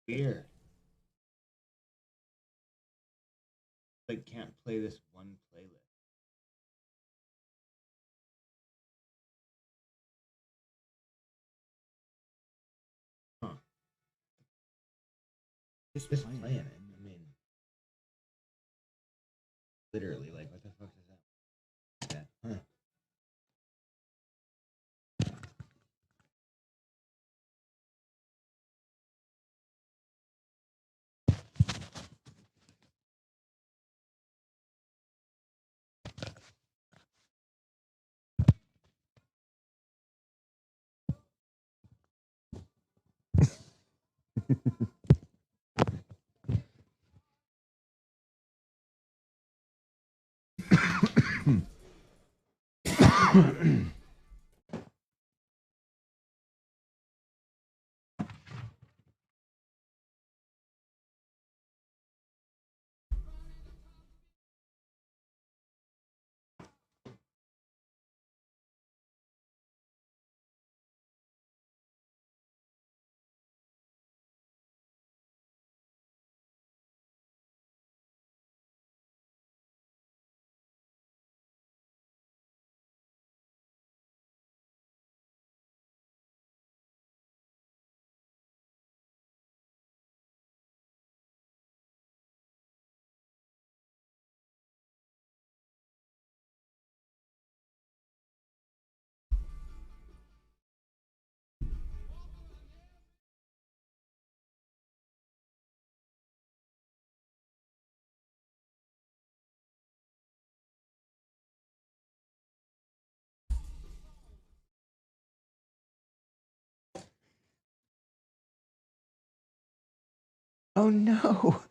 Weird. Like can't play this one playlist. Huh. Just playing it. I mean, literally, like, what the fuck is that? Yeah. Huh. Oh no.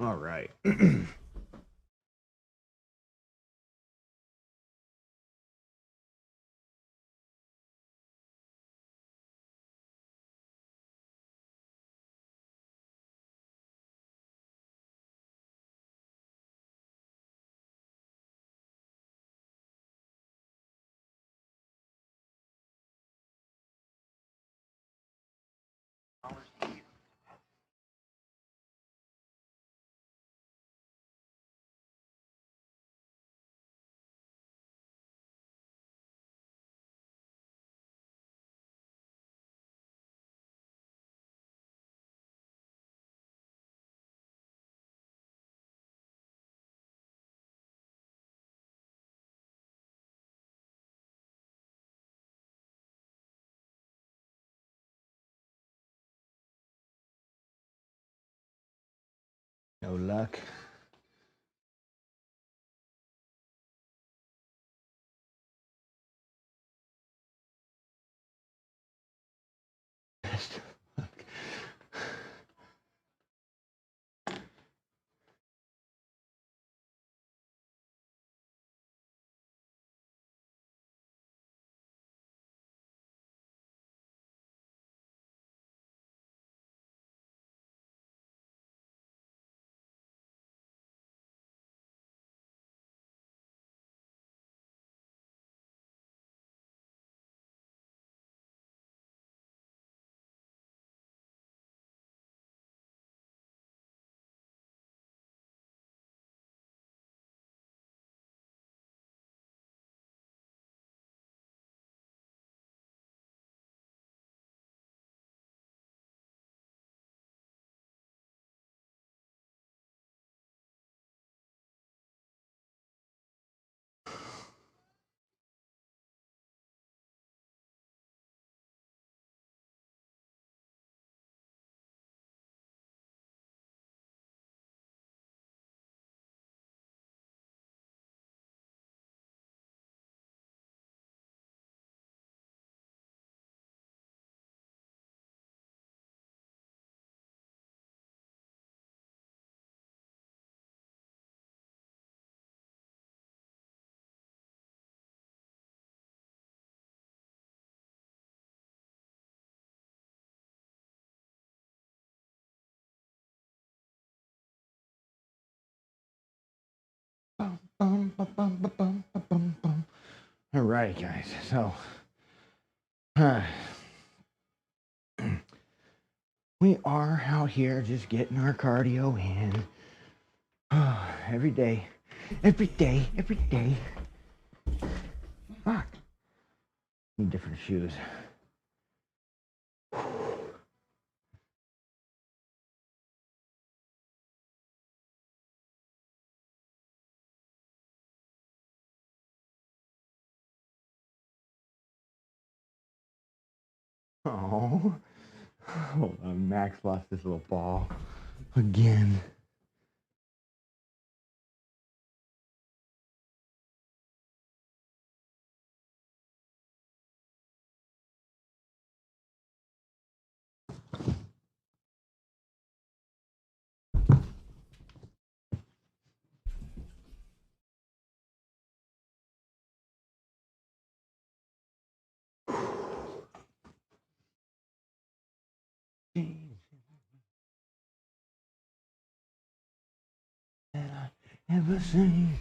All right. No luck. All right, guys. So we are out here just getting our cardio in. Every day. Fuck. Need different shoes. Oh, Max lost his little ball again. That I ever seen.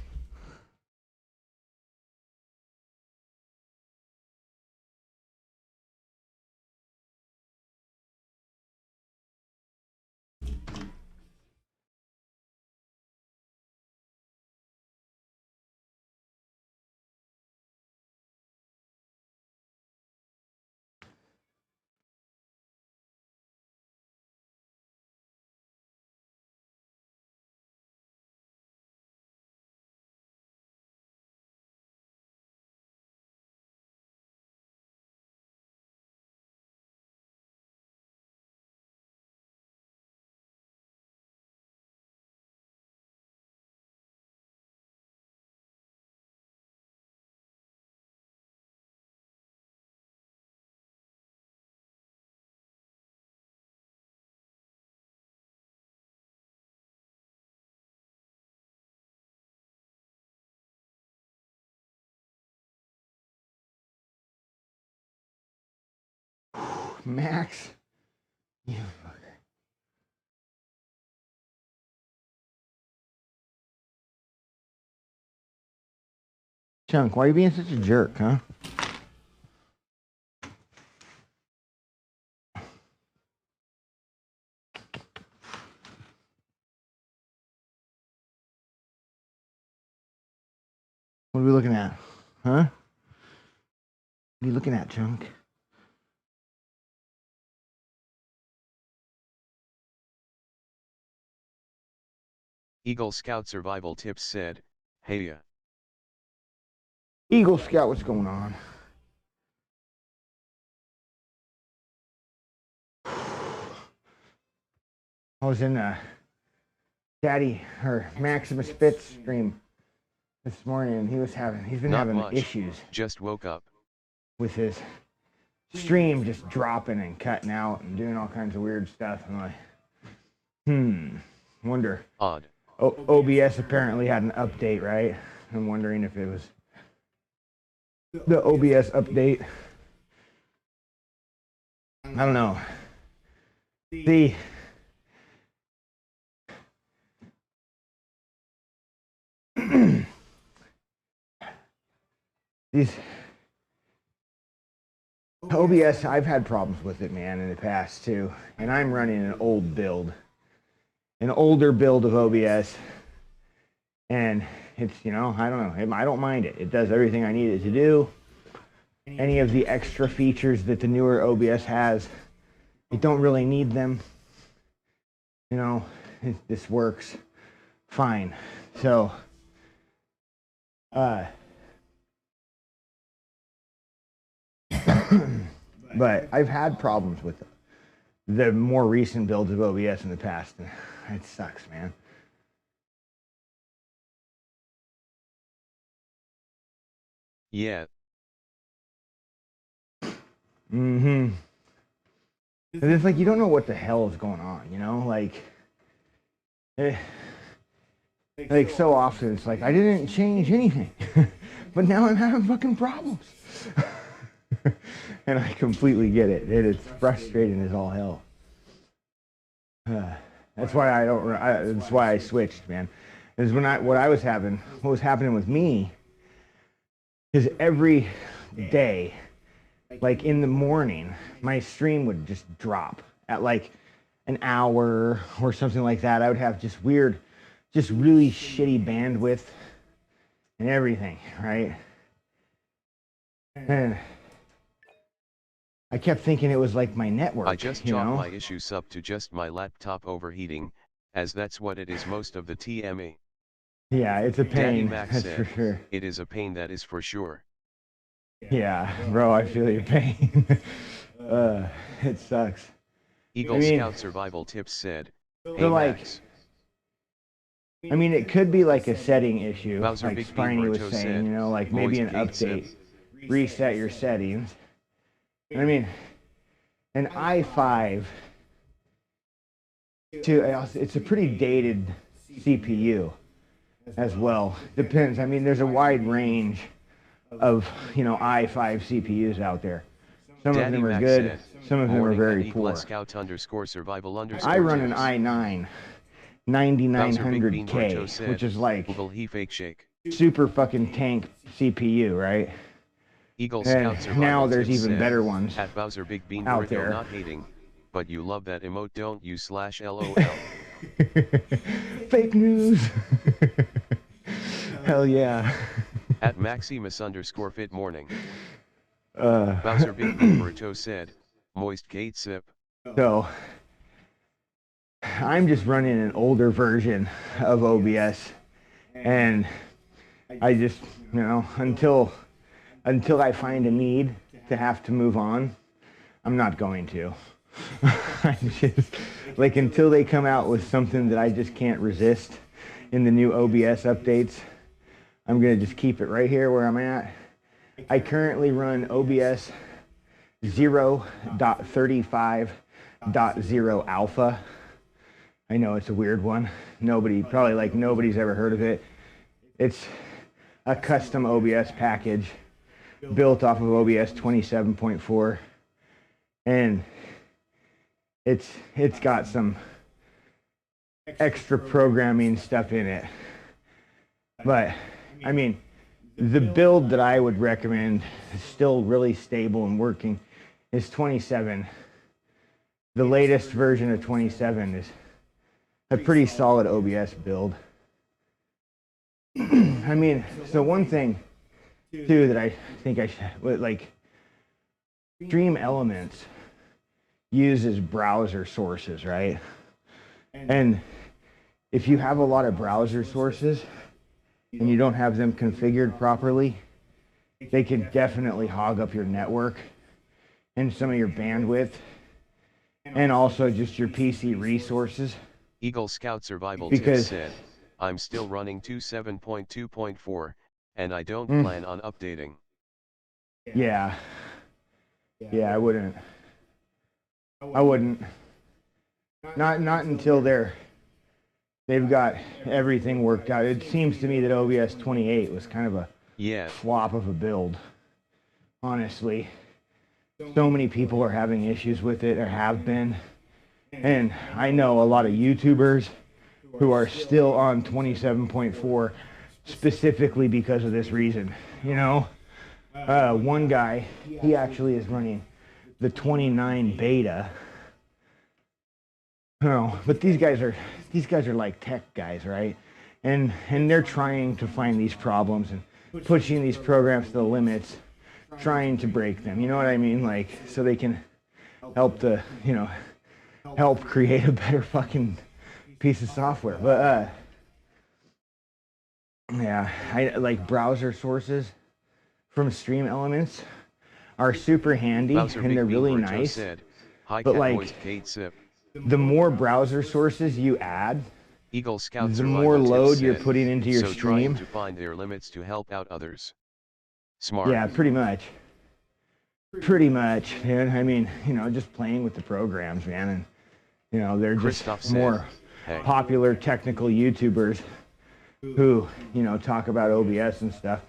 Max, you fucker. Chunk, why are you being such a jerk, huh? What are we looking at? Huh? What are you looking at, Chunk? Eagle Scout Survival Tips said, "Hey Eagle Scout, what's going on? I was in Daddy or Maximus Fitz stream this morning, and he's been Not having much. issues Just woke up. with his stream just dropping and cutting out and doing all kinds of weird stuff. I'm like, wonder. Odd. OBS apparently had an update, right? I'm wondering if it was the OBS update. I don't know. See, these OBS, I've had problems with it, man, in the past too. And I'm running an old build, an older build of OBS. And it's, I don't know, I don't mind it. It does everything I need it to do. Any of the extra features that the newer OBS has, I don't really need them. This works fine. So, but I've had problems with the more recent builds of OBS in the past, and it sucks, man. Yeah. And it's like you don't know what the hell is going on, like so often it's like I didn't change anything, but now I'm having fucking problems. And I completely get it. It's frustrating as all hell. That's why that's why I switched, man. is what was happening with me is every day, like in the morning, my stream would just drop at like an hour or something like that. I would have just really shitty bandwidth and everything, right? And I kept thinking it was like my network. I just chalk my issues up to just my laptop overheating, as that's what it is most of the TME. Yeah, it's a pain, Daddy Max that's said, for sure. It is a pain, that is for sure. Yeah, bro, I feel your pain. It sucks. Eagle Scout Survival Tips said, hey so like, Max. I mean, it could be like a setting issue, Bowser like Big Spiny was saying, said, you know, like maybe an update, reset your settings. I mean, an i5, it's a pretty dated CPU as well. Depends. I mean, there's a wide range of, you know, i5 CPUs out there. Some of them are good, some of them are very poor. I run an i9 9900K, which is like super fucking tank CPU, right? And now there's even better ones at Bowser Big Bean out there. Not hating, but you love that emote, don't you? /LOL. Fake news. Hell yeah. At Maximus_fit morning. Bowser Big Bean Burrito said, moist gate sip. So I'm just running an older version of OBS, and I just, you know, until I find a need to have to move on, I'm not going to. I'm just, like, until they come out with something that I just can't resist in the new OBS updates, I'm going to just keep it right here where I'm at. I currently run OBS 0.35.0 alpha. I know it's a weird one. Nobody's ever heard of it. It's a custom OBS package built off of OBS 27.4, and it's got some extra programming stuff in it. But I mean, the build that I would recommend is still really stable and working is 27. The latest version of 27 is a pretty solid OBS build. I mean, so one thing too that I think I should, like, Stream Elements uses browser sources, right? And if you have a lot of browser sources and you don't have them configured properly, they can definitely hog up your network and some of your bandwidth, and also just your PC resources. Eagle Scout Survival Tips said, I'm still running 27.2.4, and I don't plan on updating. Yeah, I wouldn't. Not until they've got everything worked out. It seems to me that OBS 28 was kind of a flop of a build, honestly. So many people are having issues with it, or have been. And I know a lot of YouTubers who are still on 27.4 specifically because of this reason. You know, one guy, he actually is running the 29 beta. No, but these guys are like tech guys, right? And they're trying to find these problems and pushing these programs to the limits, trying to break them. You know what I mean? Like, so they can help create a better fucking piece of software. But yeah, I like browser sources from Stream Elements are super handy, and they're really nice. But like, the more browser sources you add, the more load you're putting into your stream. To find their limits to help out others. Smart. Yeah, pretty much, man. I mean, you know, just playing with the programs, man, and you know, they're just more popular technical YouTubers who, you know, talk about OBS and stuff.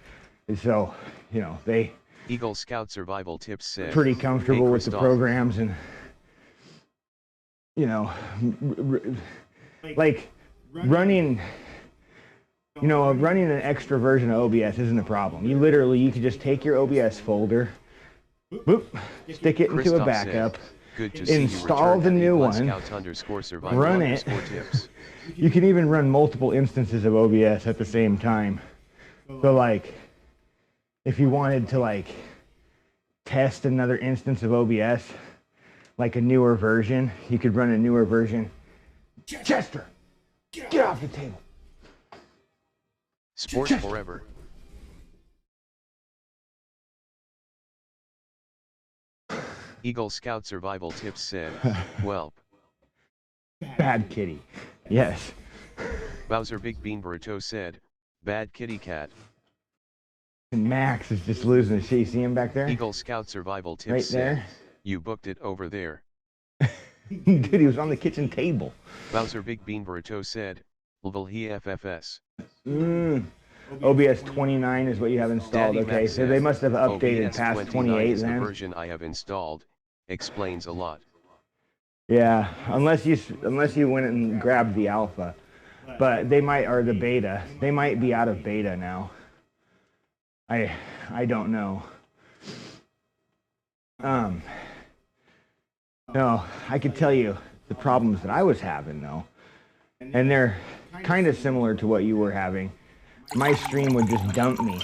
And so, you know, they Eagle Scout Survival Tips said, pretty comfortable with the programs, and you know, like running You know, running an extra version of OBS isn't a problem. You could just take your OBS folder, boop, stick it into a backup, good to see install the new one, run it. Tips. You can even run multiple instances of OBS at the same time. So like, if you wanted to like test another instance of OBS, like a newer version, you could run a newer version. Chester, get off the table. Sports Chester. forever. Eagle Scout survival tips said, "Welp." Bad kitty. Yes. Bowser Big Bean Burrito said, "Bad kitty cat." And Max is just losing his shit. You see him back there? Eagle Scout survival tips right said, there. "You booked it over there." Dude, he was on the kitchen table. Bowser Big Bean Burrito said, "LVLHFFS." OBS 29 is what you have installed. Daddy okay, Max so they says, must have updated OBS past 29 28 is then. the version I have installed. Explains a lot. Yeah, unless you went and grabbed the alpha, but they might, or the beta. They might be out of beta now. I don't know. No, I could tell you the problems that I was having though, and they're kind of similar to what you were having. My stream would just dump me,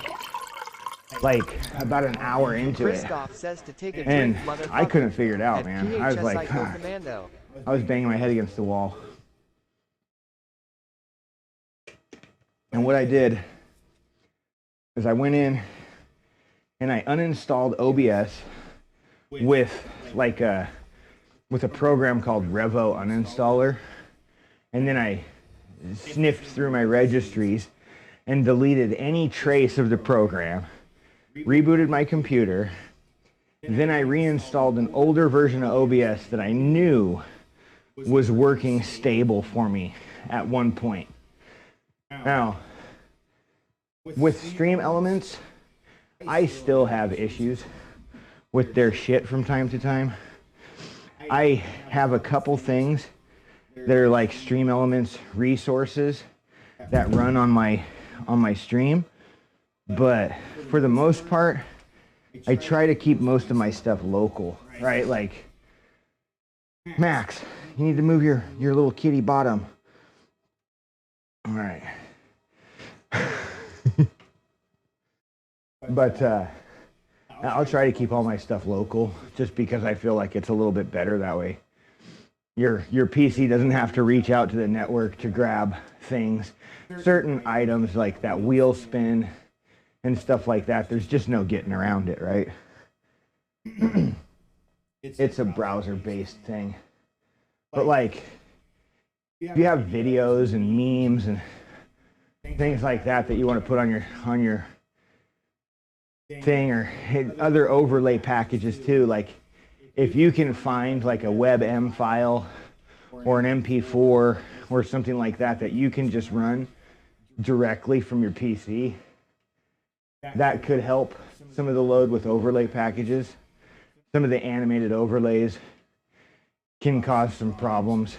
like about an hour into it, says to take a and drink, I couldn't figure it out, man. I was like, I was banging my head against the wall. And what I did is I went in and I uninstalled OBS with a program called Revo Uninstaller, and then I sniffed through my registries and deleted any trace of the program, rebooted my computer, then I reinstalled an older version of OBS that I knew was working stable for me at one point. Now, with Stream Elements, I still have issues with their shit from time to time. I have a couple things that are like Stream Elements resources that run on my stream, but for the most part, I try to keep most of my stuff local, right? Like, Max, you need to move your little kitty bottom. All right. But I'll try to keep all my stuff local just because I feel like it's a little bit better that way. Your PC doesn't have to reach out to the network to grab things. Certain items like that wheel spin and stuff like that, there's just no getting around it, right? It's a browser-based thing. But like, if you have videos and memes and things like that you want to put on your thing, or other overlay packages too, like if you can find like a WebM file or an MP4 or something like that you can just run directly from your PC, that could help some of the load with overlay packages. Some of the animated overlays can cause some problems,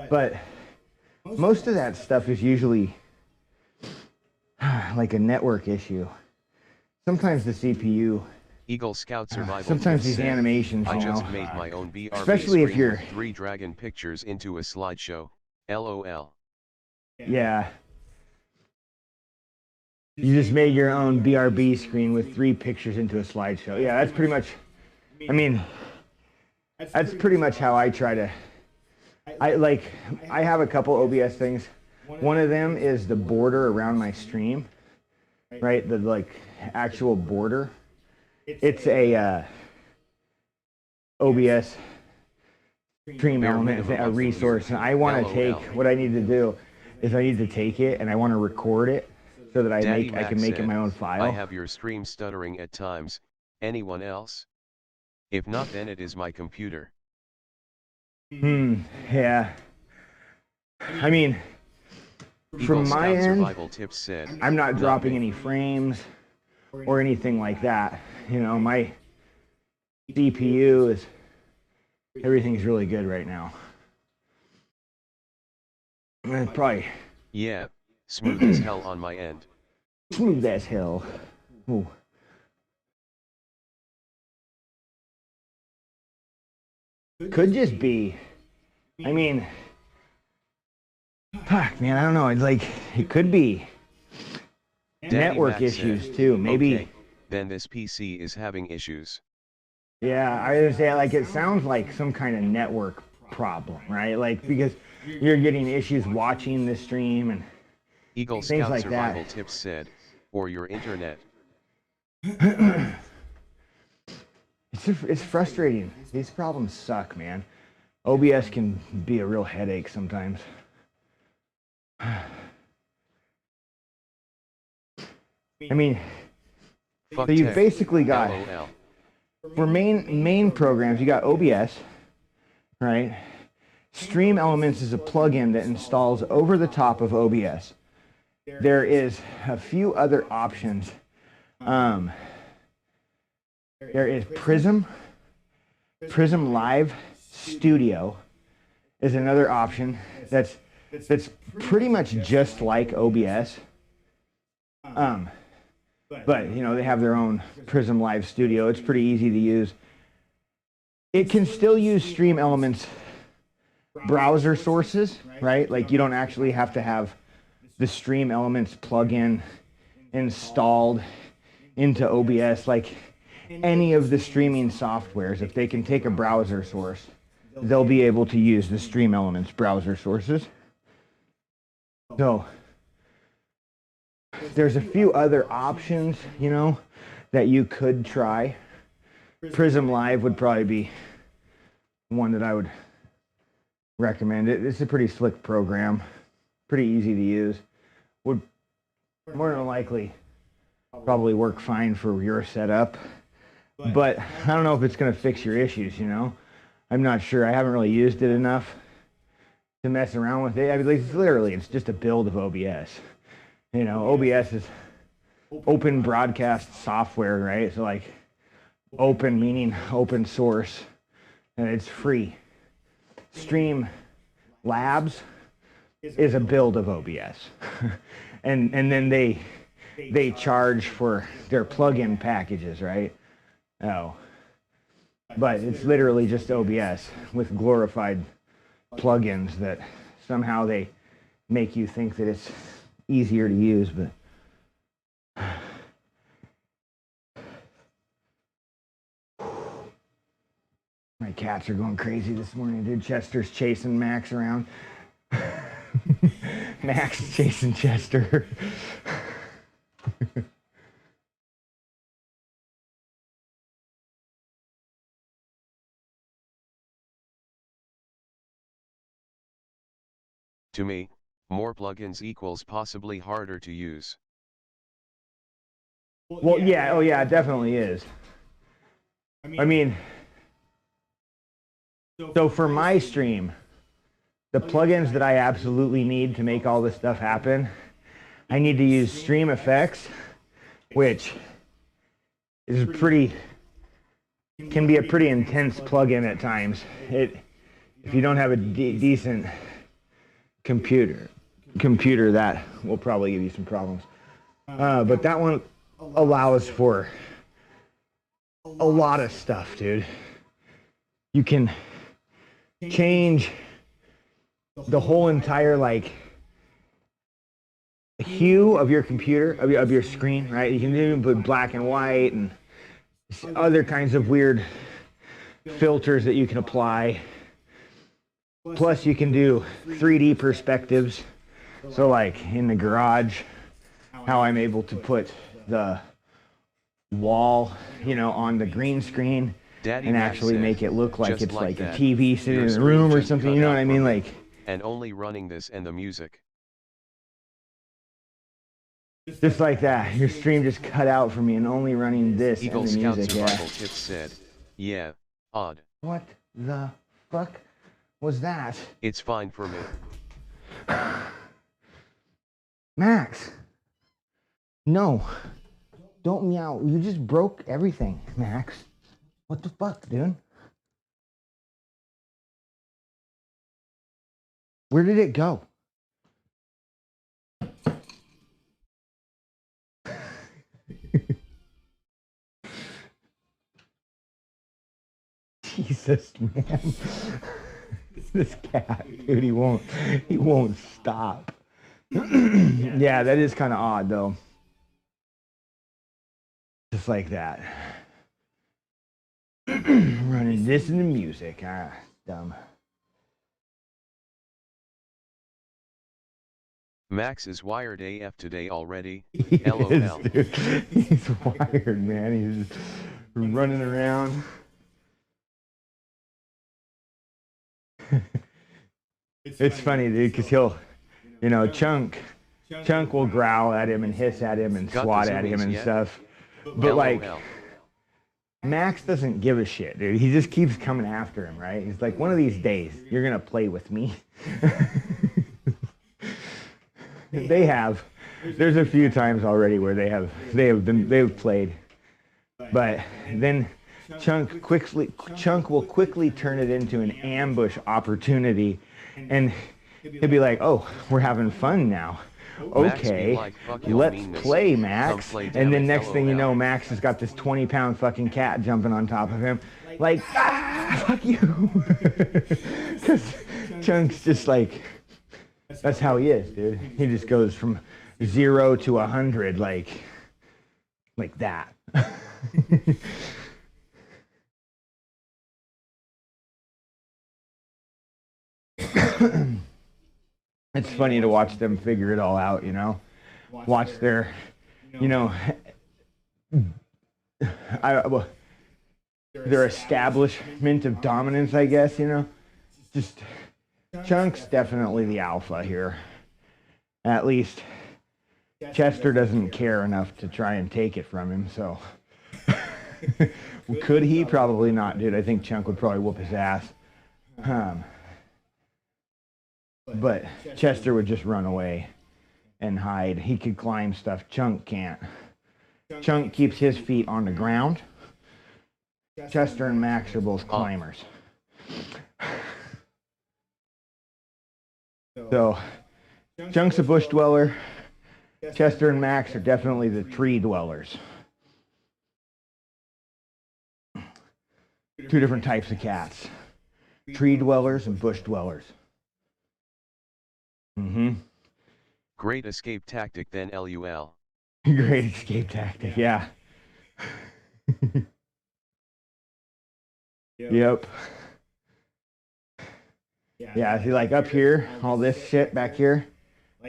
but most of that stuff is usually like a network issue. Sometimes the CPU, Eagle Scout survival. Sometimes these animations, I just made my own BRB especially if you're with 3 dragon pictures into a slideshow. LOL. Yeah. You just made your own BRB screen with 3 pictures into a slideshow. Yeah, that's pretty much, I mean, that's pretty much how I try to, I have a couple OBS things. One of them is the border around my stream, right? The like actual border. It's a OBS stream element, a resource. And I want to take, what I need to do is I need to take it and I want to record it so that I can make it my own file. I have your stream stuttering at times. Anyone else? If not, then it is my computer. Yeah. I mean, from my end, I'm not dropping any frames or anything like that. You know, my CPU is, everything's really good right now. And probably. Yeah, Smooth as hell on my end. Smooth as hell. Ooh. Could just be. I mean, fuck, man, I don't know. It's like, it could be network issues too. Maybe. Okay, then this PC is having issues. Yeah, I was gonna say, like, it sounds like some kind of network problem, right? Like, because you're getting issues watching the stream and Eagle things Scout like Survival that. Tips said, or your internet. It's frustrating. These problems suck, man. OBS can be a real headache sometimes. I mean, Fuck so you've tech. basically got, LOL. for main programs, you got OBS, right? Stream Elements is a plugin that installs over the top of OBS. There is a few other options. There is Prism Live Studio is another option that's pretty much just like OBS. But you know, they have their own Prism Live Studio. It's pretty easy to use. It can still use Stream Elements browser sources, right? Like, you don't actually have to have the Stream Elements plugin installed into OBS. Like any of the streaming softwares, if they can take a browser source, they'll be able to use the Stream Elements browser sources. So there's a few other options, you know, that you could try. Prism Live would probably be one that I would recommend. It's a pretty slick program, pretty easy to use. Would more than likely probably work fine for your setup, but I don't know if it's going to fix your issues, you know. I'm not sure. I haven't really used it enough to mess around with it. I mean, it's just a build of OBS. You know, OBS is open broadcast software, right? So, like, open meaning open source, and it's free. Stream Labs is a build of OBS. and then they charge for their plugin packages, right? Oh. But it's literally just OBS with glorified plugins that somehow they make you think that it's easier to use, but my cats are going crazy this morning, dude. Chester's chasing Max around. Max chasing Chester. To me, more plugins equals possibly harder to use. Well, yeah, oh yeah, it definitely is. I mean, so for my stream, the plugins that I absolutely need to make all this stuff happen, I need to use Stream Effects, which is can be a pretty intense plugin at times. If you don't have a decent computer, that will probably give you some problems. But that one allows for a lot of stuff, dude. You can change the whole entire, like, hue of your computer, of your screen, right? You can even put black and white and other kinds of weird filters that you can apply. Plus, you can do 3D perspectives. So, like in the garage, how I'm able to put the wall, you know, on the green screen and actually make it look like it's like a TV sitting in the room or something. You know what I mean? Like, and only running this and the music. Just like that. Your stream just cut out for me and only running this Eagle and the Scout music. Survival Yeah. Tips said, yeah, odd. What the fuck was that? It's fine for me. Max. No. Don't meow. You just broke everything, Max. What the fuck, dude? Where did it go? Jesus, man. This cat, dude, he won't stop. Yeah, that is kind of odd, though. Just like that. Running this into music. Ah, dumb. Max is wired AF today already. He LOL. is, dude. He's wired, man. He's just running around. It's funny, dude, because he'll, you know, Chunk will growl at him and hiss at him and swat at him and stuff. But like, Max doesn't give a shit, dude. He just keeps coming after him, right? He's like, one of these days, you're gonna play with me. There's a few times already where they've played, but then Chunk will quickly turn it into an ambush opportunity, and he'll be like, "Oh, we're having fun now. Okay, let's play, Max." And then next thing you know, Max has got this 20-pound fucking cat jumping on top of him, like, "Ah, fuck you," because Chunk's just like. That's how he is, dude. He just goes from 0 to 100 like that. It's funny to watch them figure it all out, you know. Watch their, you know, their establishment of dominance, I guess, you know. Just Chunk's definitely the alpha here. At least Chester doesn't care enough to try and take it from him, so. Could he? Probably not, dude. I think Chunk would probably whoop his ass. But Chester would just run away and hide. He could climb stuff. Chunk can't. Chunk keeps his feet on the ground. Chester and Max are both climbers. So, Chunk's a bush dweller. Chester and Max are definitely the tree dwellers. Two different types of cats. Tree dwellers and bush dwellers. Great escape tactic then, LUL. Great escape tactic, yeah. Yep. Yeah, see, like up here, all this shit back here,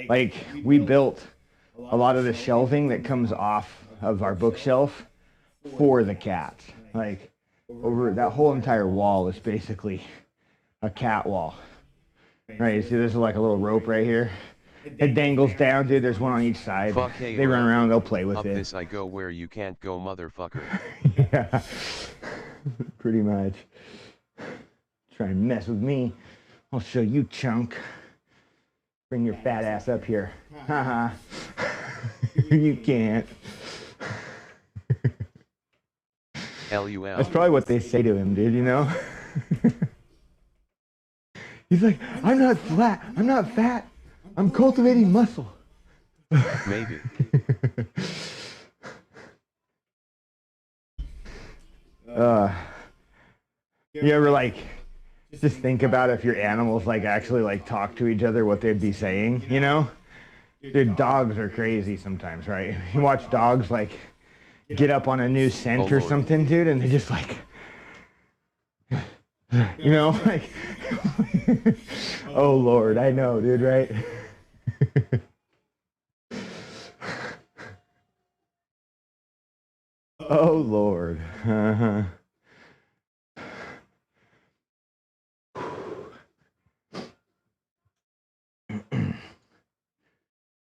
like we built a lot of the shelving that comes off of our bookshelf for the cats. Like over that whole entire wall is basically a cat wall. Right, you see there's like a little rope right here. It dangles down, dude. There's one on each side. They run around, they'll play with it. Up this I go where you can't go, motherfucker. Yeah, pretty much. Try and mess with me. I'll show you, Chunk. Bring your fat ass up here. Haha. You can't. LUL. That's probably what they say to him, dude, you know? He's like, I'm not flat. I'm not fat. I'm cultivating muscle. Maybe. You ever like just think about if your animals like actually like talk to each other, what they'd be saying, you know? Dude, dogs are crazy sometimes, right? You watch dogs like get up on a new scent or something, dude, and they're just like, you know, like, oh Lord, I know, dude, right? Oh Lord. Uh-huh.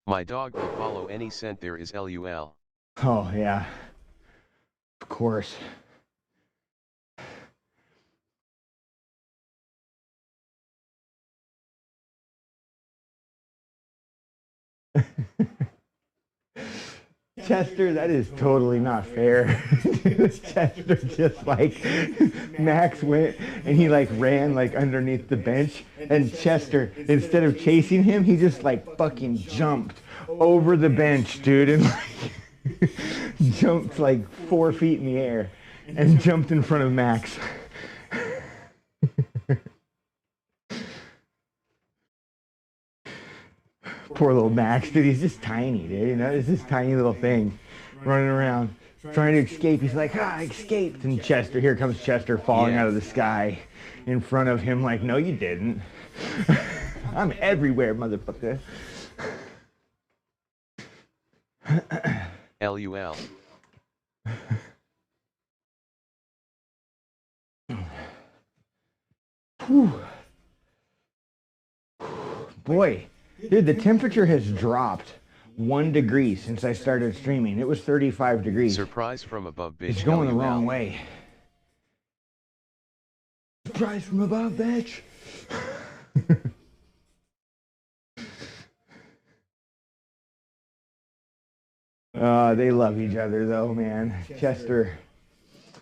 My dog will follow any scent there is, LUL. Oh yeah, of course. Chester, that is totally not fair. Chester just like, Max went and he like ran like underneath the bench, and Chester, instead of chasing him, he just like fucking jumped over the bench, dude, and like jumped like 4 feet in the air and jumped in front of Max. Poor little Max, dude. He's just tiny, dude. You know, it's this tiny little thing running around trying to escape. He's like, I escaped. And Chester, here comes Chester falling out of the sky in front of him like, no, you didn't. I'm everywhere, motherfucker. LUL. Whew. Boy, dude, the temperature has dropped 1 degree since I started streaming. It was 35 degrees. Surprise from above, bitch. It's going the wrong way. Surprise from above, bitch. They love each other though, man. Chester,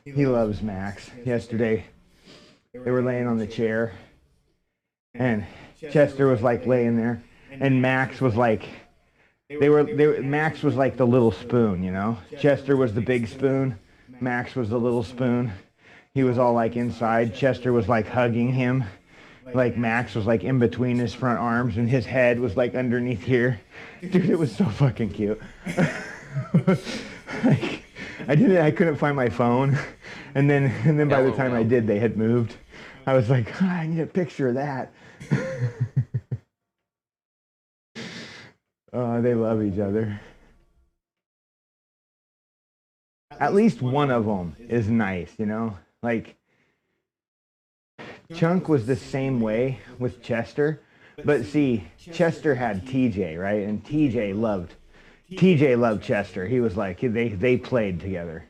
he loves Max. Yesterday, they were laying on the chair, and Chester was like laying there, and Max was like, Max was like the little spoon, you know? Chester was the big spoon, Max was the little spoon. He was all like inside. Chester was like hugging him. Like Max was like in between his front arms, and his head was like underneath here. Dude, it was so fucking cute. Like, I couldn't find my phone, and then by the time I did, they had moved. I was like, I need a picture of that. They love each other. At least one of them is nice, you know? Like, Chunk was the same way with Chester, but see, Chester had TJ, right? And TJ loved Chester. He was like, they played together.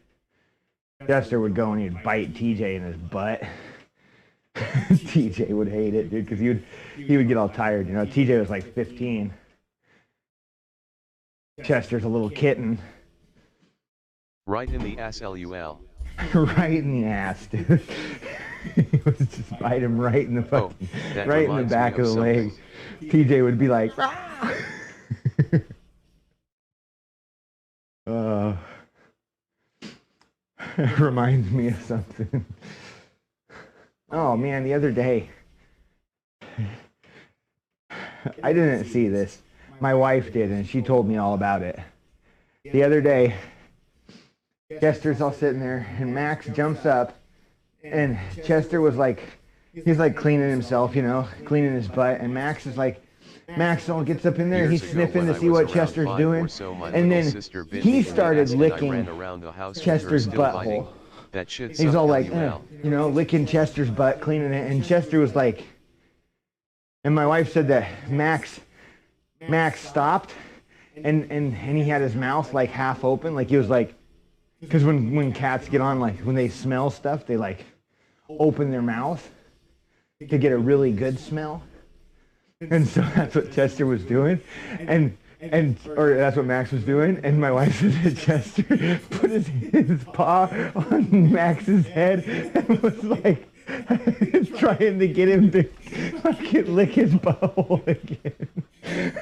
Chester would go and he'd bite TJ in his butt. TJ would hate it, dude, because he would get all tired, you know? TJ was like 15. Chester's a little kitten. Right in the ass, LUL. Right in the ass, dude. He was just bite him right in the fucking, right in the back of the leg. TJ would be like, ah! It reminds me of something. Oh man, the other day, I didn't see this. My wife did, and she told me all about it. The other day, Chester's all sitting there, and Max jumps up, and Chester was like, he's like cleaning himself, you know, cleaning his butt, and Max is like, Max all gets up in there, and he's sniffing to see what Chester's doing, and then he started licking Chester's butthole. He's all like, you know, licking Chester's butt, cleaning it, and Chester was like, and my wife said that Max stopped, and he had his mouth like half open, like he was like, because when cats get on, like when they smell stuff, they like open their mouth to get a really good smell. And so that's what Chester was doing, or that's what Max was doing. And my wife said that Chester put his paw on Max's head and was like trying to get him to fucking lick his butthole again.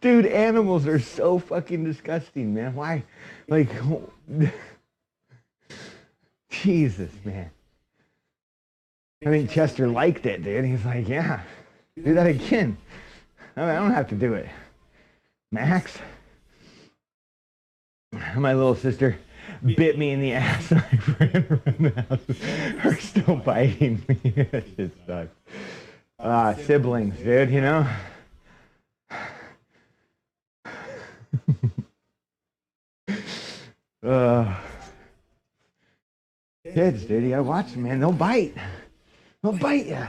Dude, animals are so fucking disgusting, man. Why? Like, Jesus, man. I think Chester liked it, dude. He's like, yeah, do that again. I don't have to do it. Max, my little sister bit me in the ass and I ran around the house. Her still biting me. That shit sucks. Siblings, dude, you know? Kids, dude, you gotta watch them, man. They'll bite. They'll bite you.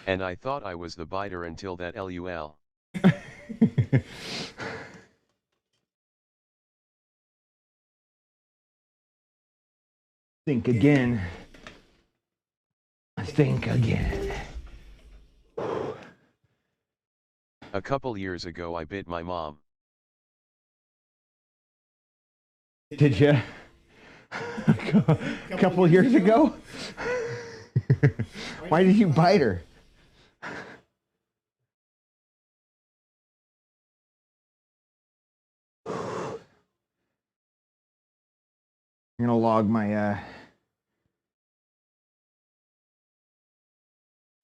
And I thought I was the biter until that LUL. Think again. Think again. A couple years ago I bit my mom. Did you? A couple years ago? Why did you bite her? I'm gonna log my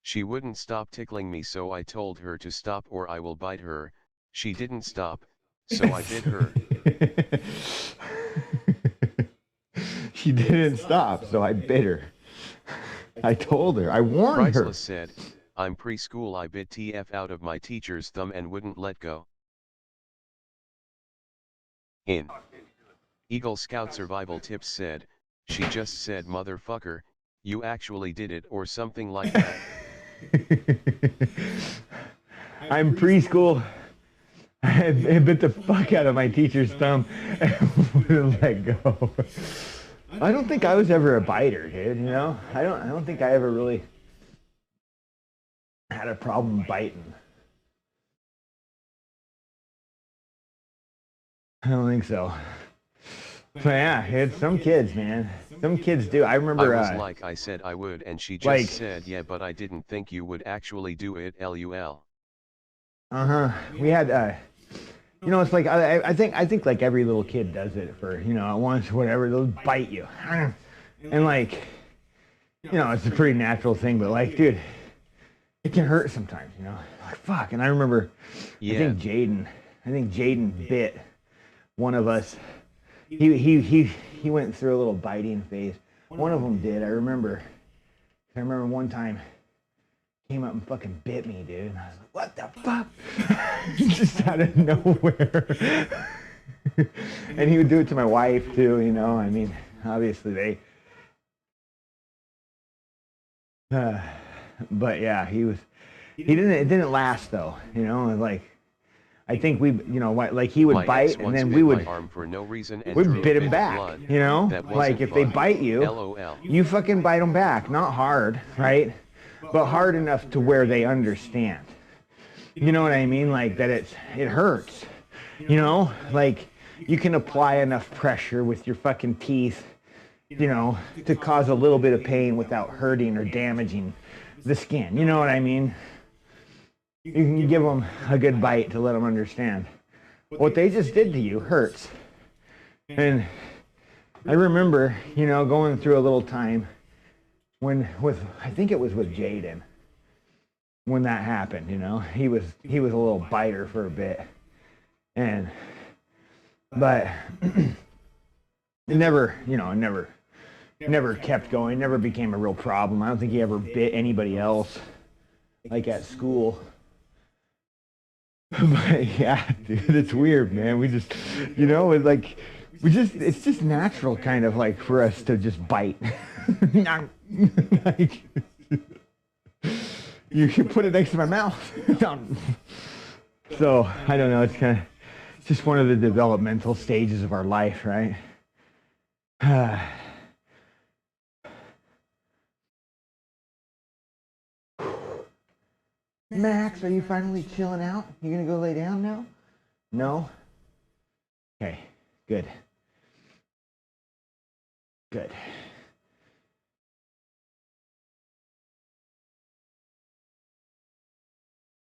She wouldn't stop tickling me, so I told her to stop or I will bite her. She didn't stop, so I bit her. She didn't stop, so I bit her. I told her, I warned her. Priceless said, I'm preschool, I bit TF out of my teacher's thumb and wouldn't let go. In Eagle Scout Survival Tips said, she just said motherfucker, you actually did it or something like that. I'm preschool. I bit the fuck out of my teacher's thumb and wouldn't let go. I don't think I was ever a biter, dude, you know? I don't think I ever really had a problem biting. I don't think so. So yeah, it's some kids, man. Some kids do. I remember. I was like, I said I would, and she just said, yeah, but I didn't think you would actually do it. LUL. We had. You know, it's like I think like every little kid does it for once, whatever. They'll bite you, and like, it's a pretty natural thing. But like, dude, it can hurt sometimes. Like fuck. And I remember, yeah. I think Jaden bit one of us. He went through a little biting phase. One of them did. I remember one time came up and fucking bit me, dude. And I was like, what the fuck? Just out of nowhere. And he would do it to my wife too, I mean, obviously they but yeah, it didn't last though, like I think we, like he would my bite and then we would arm for no reason and we'd bit him back, blood. like if they bite you, LOL. You fucking bite them back, not hard, right? But hard enough to where they understand. You know what I mean? Like that it hurts, like you can apply enough pressure with your fucking teeth, to cause a little bit of pain without hurting or damaging the skin. You know what I mean? You can give them a good bite to let them understand. What they just did to you hurts. And I remember, going through a little time I think it was with Jaden when that happened, he was a little biter for a bit. But it never kept going, never became a real problem. I don't think he ever bit anybody else, like at school. But yeah, dude, it's weird, man. We just, it's just natural kind of like for us to just bite. Like, you should put it next to my mouth. So, I don't know, it's just one of the developmental stages of our life, right? Max, are you finally chilling out? You gonna go lay down now? No? Okay, good. Good.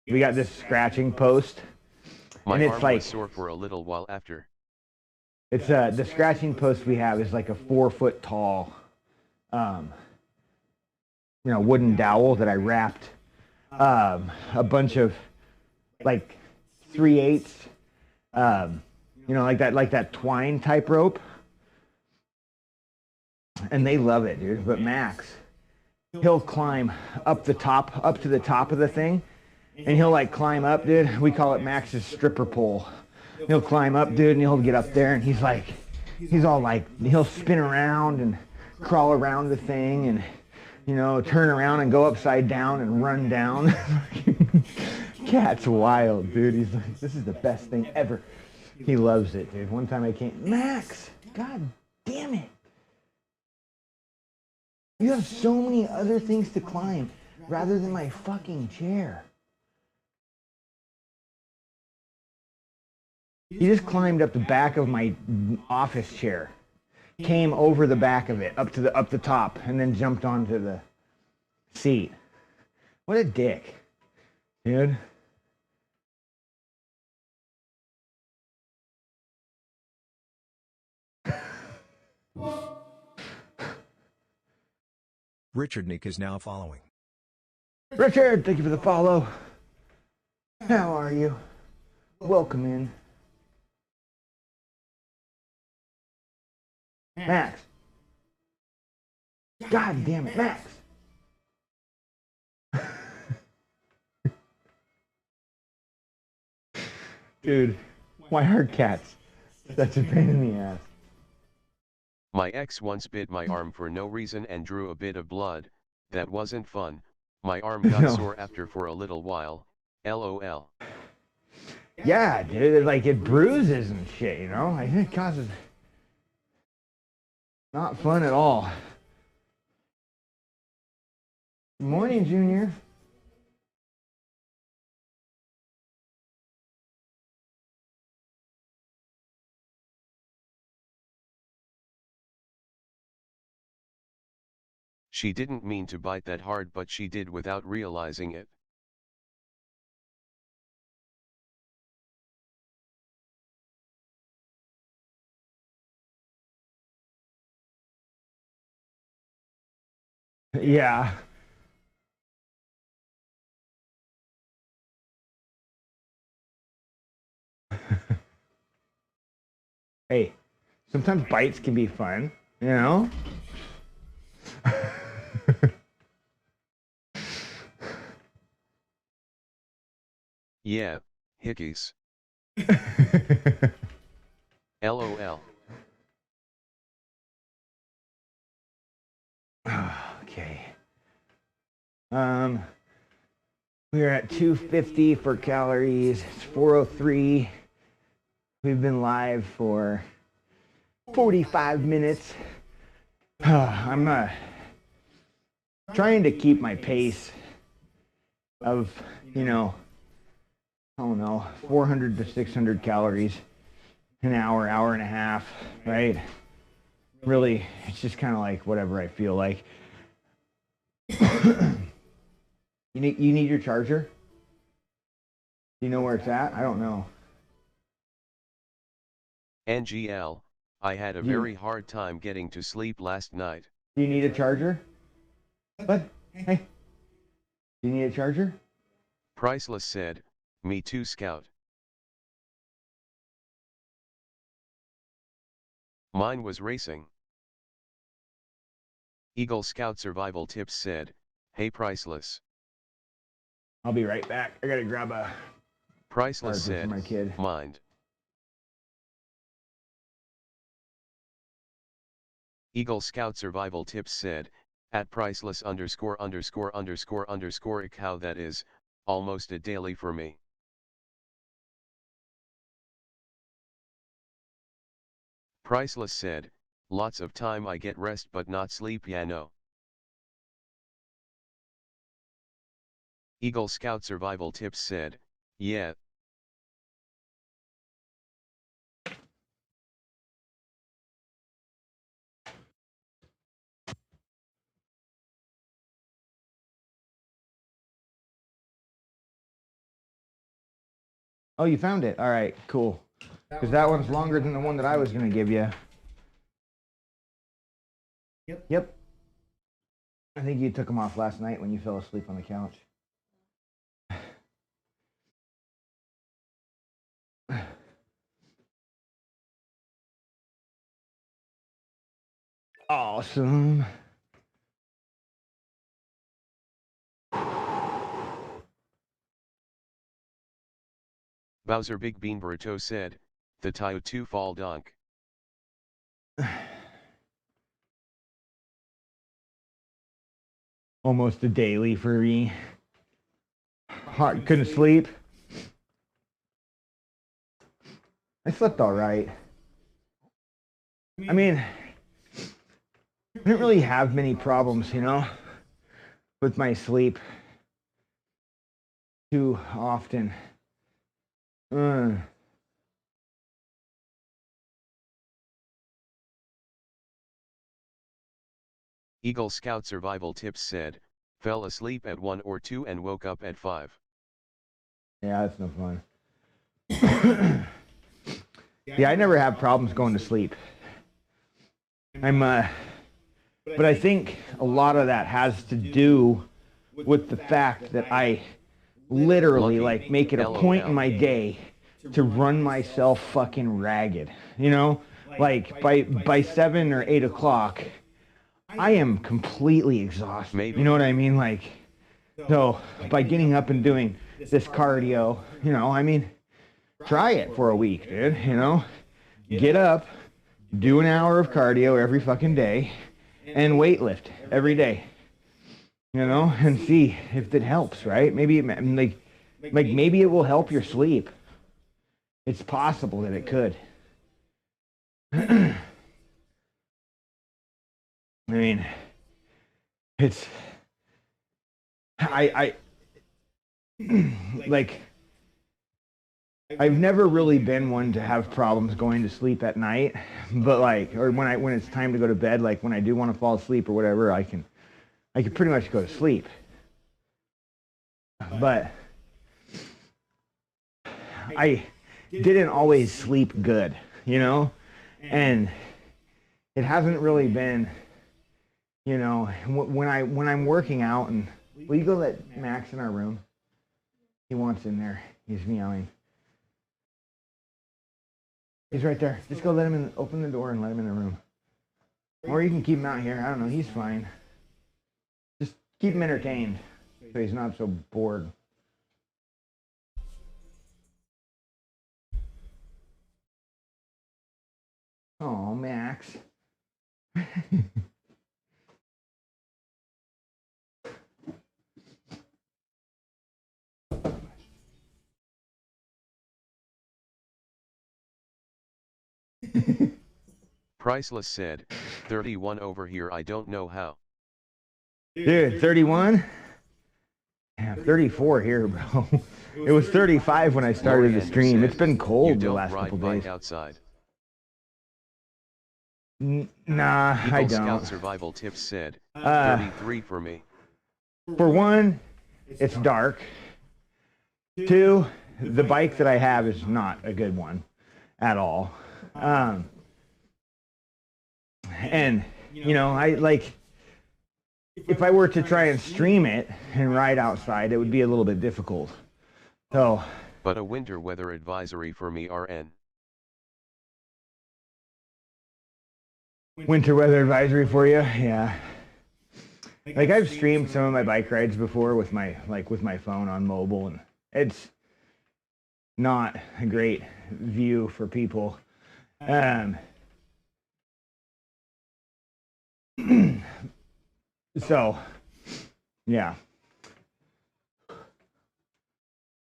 We got this scratching post. My and it's arm like was sore for a little while after. It's the scratching post we have is like a 4 foot tall wooden dowel that I wrapped a bunch of like 3/8 like that twine type rope, and they love it, dude. But Max, he'll climb up to the top of the thing, and he'll like climb up, dude. We call it Max's stripper pole. He'll climb up, dude, and he'll get up there, and he's all like, he'll spin around and crawl around the thing and turn around and go upside down and run down. Cat's wild, dude. He's like, this is the best thing ever. He loves it, dude. One time I came, Max, God damn it. You have so many other things to climb rather than my fucking chair. He just climbed up the back of my office chair, came over the back of it, up the top, and then jumped onto the seat. What a dick, dude. Richard Nick is now following. Richard, thank you for the follow. How are you? Welcome in. Max. God damn it, Max. Dude, why are cats such a pain in the ass? My ex once bit my arm for no reason and drew a bit of blood. That wasn't fun. My arm got No. sore after for a little while. LOL. Yeah, dude, like it bruises and shit, you know? Like it causes not fun at all. Good morning, Junior. She didn't mean to bite that hard, but she did without realizing it. Yeah. Hey, sometimes bites can be fun, you know? Yeah, hickeys. LOL. Okay. We're at 250 for calories. It's 403. We've been live for 45 minutes. I'm trying to keep my pace of, you know, I don't know, 400 to 600 calories an hour, hour and a half, right? Really, it's just kind of like whatever I feel like. You need your charger? Do you know where it's at? I don't know. NGL, I had a very hard time getting to sleep last night. Do you need a charger? What? Hey. Do you need a charger? Priceless said, me too, Scout. Mine was racing. Eagle Scout Survival Tips said, hey Priceless. I'll be right back. I gotta grab a Priceless charger said, for my kid. mind. Eagle Scout Survival Tips said, at priceless _____ how that is, almost a daily for me. Priceless said, lots of time I get rest but not sleep, yeah no. Eagle Scout Survival Tips said, yeah. Oh, you found it. All right, cool. Because that one's longer than the one that I was gonna give you. Yep. I think you took them off last night when you fell asleep on the couch. Awesome. Bowser Big Bean Burrito said, the Tayo 2 fall donk. Almost a daily for me. Hard, couldn't sleep. I slept all right. I mean, I didn't really have many problems, you know, with my sleep too often. Eagle Scout Survival Tips said, fell asleep at 1 or 2 and woke up at 5. Yeah, that's no fun. Yeah, I never have problems going to sleep. I'm But I think a lot of that has to do with the fact that I literally like make it a point in my day to run myself fucking ragged. You know, like by 7 or 8 o'clock, I am completely exhausted. Maybe. You know what I mean? Like, so by getting up and doing this cardio, you know, I mean, try it for a week, dude. You know, get up, do an hour of cardio every fucking day, and weightlift every day. You know, and see if it helps, right? Maybe maybe it will help your sleep. It's possible that it could. I mean, it's I like I've never really been one to have problems going to sleep at night, but like, or when it's time to go to bed, like when I do want to fall asleep or whatever, I can pretty much go to sleep. But I didn't always sleep good, you know? And it hasn't really been, you know, when I'm working out, and will you go let Max in our room? He wants in there. He's meowing. He's right there. Just go let him in, open the door and let him in the room. Or you can keep him out here. I don't know. He's fine. Just keep him entertained so he's not so bored. Oh, Max. Priceless said, 31 over here, I don't know how. Dude, 31? Yeah, 34 here, bro. It was 35 when I started the stream. It's been cold the last couple days. Outside. Nah, Eagle I don't. Scout Survival Tips said, 33 for me. For one, it's dark. Two, the bike that I have is not a good one at all. And, you know, I like, if I were to try and stream it and ride outside, it would be a little bit difficult. So. But a winter weather advisory for me, RN. Winter weather advisory for you? Yeah. Like I've streamed some of my bike rides before with my phone on mobile, and it's not a great view for people. So, yeah.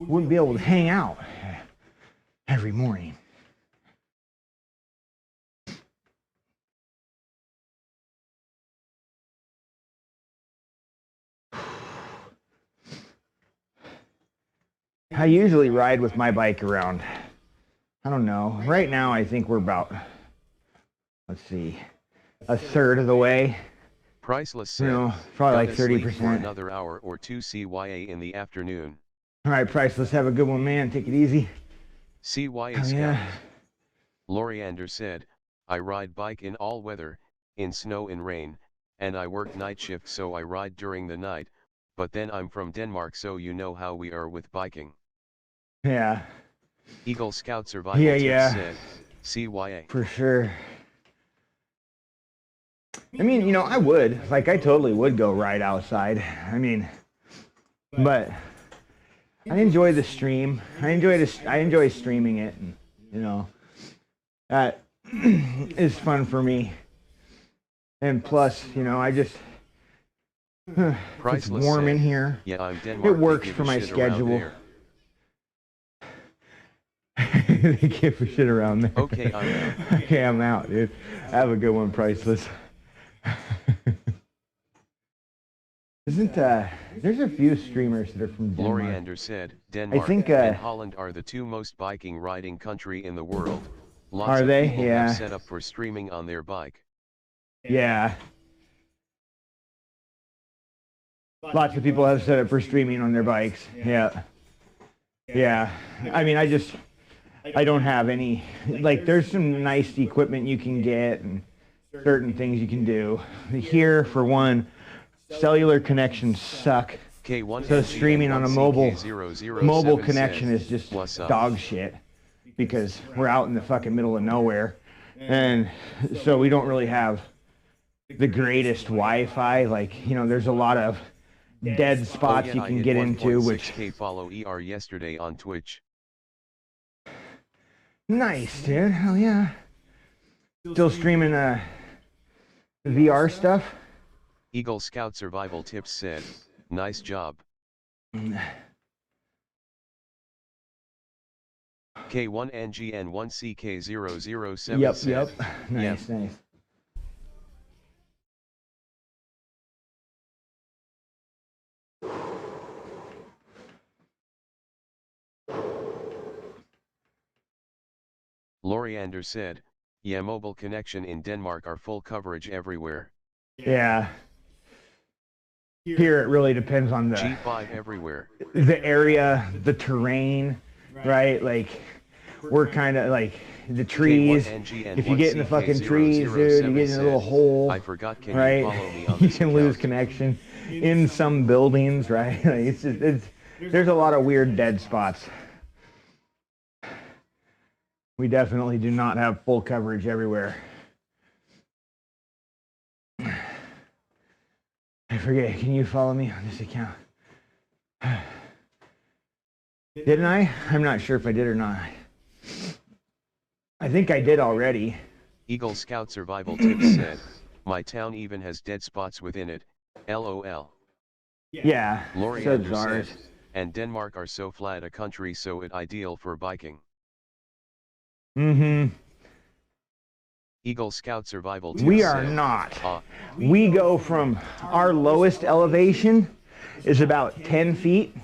Wouldn't be able to hang out every morning. I usually ride with my bike around, I don't know, right now I think we're about, let's see, a third of the way. Priceless said, you know, probably like sleep 30%. For another hour or two CYA in the afternoon. All right, Priceless, have a good one, man. Take it easy. CYA Scout. Yeah. Loriander said, I ride bike in all weather, in snow and rain, and I work night shift, so I ride during the night, but then I'm from Denmark, so you know how we are with biking. Yeah. Eagle Scout Survival Tips said, CYA. For sure. I mean, you know, I totally would go ride outside. I mean, but I enjoy the stream. I enjoy streaming it, and you know, that is fun for me. And plus, you know, I just it's warm in here. Yeah, I'm Denmark. It works for my schedule. They give a shit around there. Okay, I'm out. Okay, I'm out, dude. Have a good one, Priceless. Isn't there's a few streamers that are from Denmark. Loriander said, Denmark and Holland are the two most biking riding country in the world. Lots of people have set up for streaming on their bike. Yeah. Lots of people have set up for streaming on their bikes. Yeah. Yeah. I mean, I don't have any, like, there's some nice equipment you can get and certain things you can do. Here, for one, cellular connections suck. So streaming on a mobile connection is just dog shit, because we're out in the fucking middle of nowhere, and so we don't really have the greatest Wi-Fi. Like, you know, there's a lot of dead spots you can get into, which follow ER yesterday on Twitch. Nice, dude. Hell yeah. Still streaming VR stuff. Eagle Scout Survival Tips said, nice job. K1NGN1CK007 Yep, said, yep. Nice, nice. Loriander said, yeah, mobile connection in Denmark are full coverage everywhere. Yeah. Here it really depends on the G5 everywhere. The area, the terrain, right? Like, we're kind of like the trees. If you get in the fucking trees, dude, you get in a little hole, I forgot, can right? you follow me on You this can account? lose connection in some buildings, right? Like, there's a lot of weird dead spots. We definitely do not have full coverage everywhere. I forget, can you follow me on this account? Didn't I? I'm not sure if I did or not. I think I did already. Eagle Scout Survival Tips said, my town even has dead spots within it, LOL. Yeah, so Loriander ours. said, and Denmark are so flat a country, so it ideal for biking. Mm-hmm. Eagle Scout Survival Tips We are said, not. We go from our lowest elevation is about 10 feet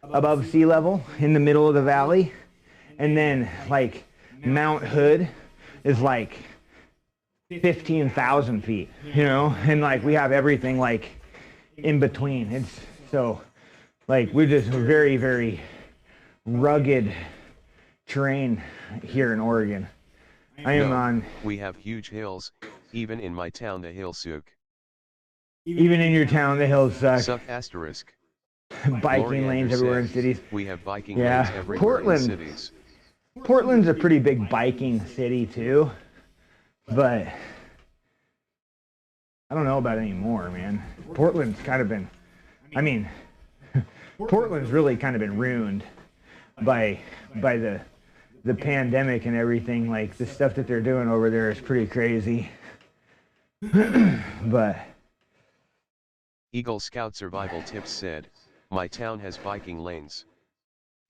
above sea level in the middle of the valley. And then like Mount Hood is like 15,000 feet, you know? And like we have everything like in between. It's so like we're just very, very rugged terrain here in Oregon. I am on. We have huge hills, even in my town the hills suck. Even in your town, the hills suck. Suck asterisk. Biking lanes everywhere in cities. We have biking lanes everywhere in cities. Portland's a pretty big biking city too, but I don't know about it anymore, man. Portland's kind of been, I mean, Portland's really kind of been ruined by the pandemic and everything. Like the stuff that they're doing over there is pretty crazy. But Eagle Scout Survival Tips said, my town has biking lanes.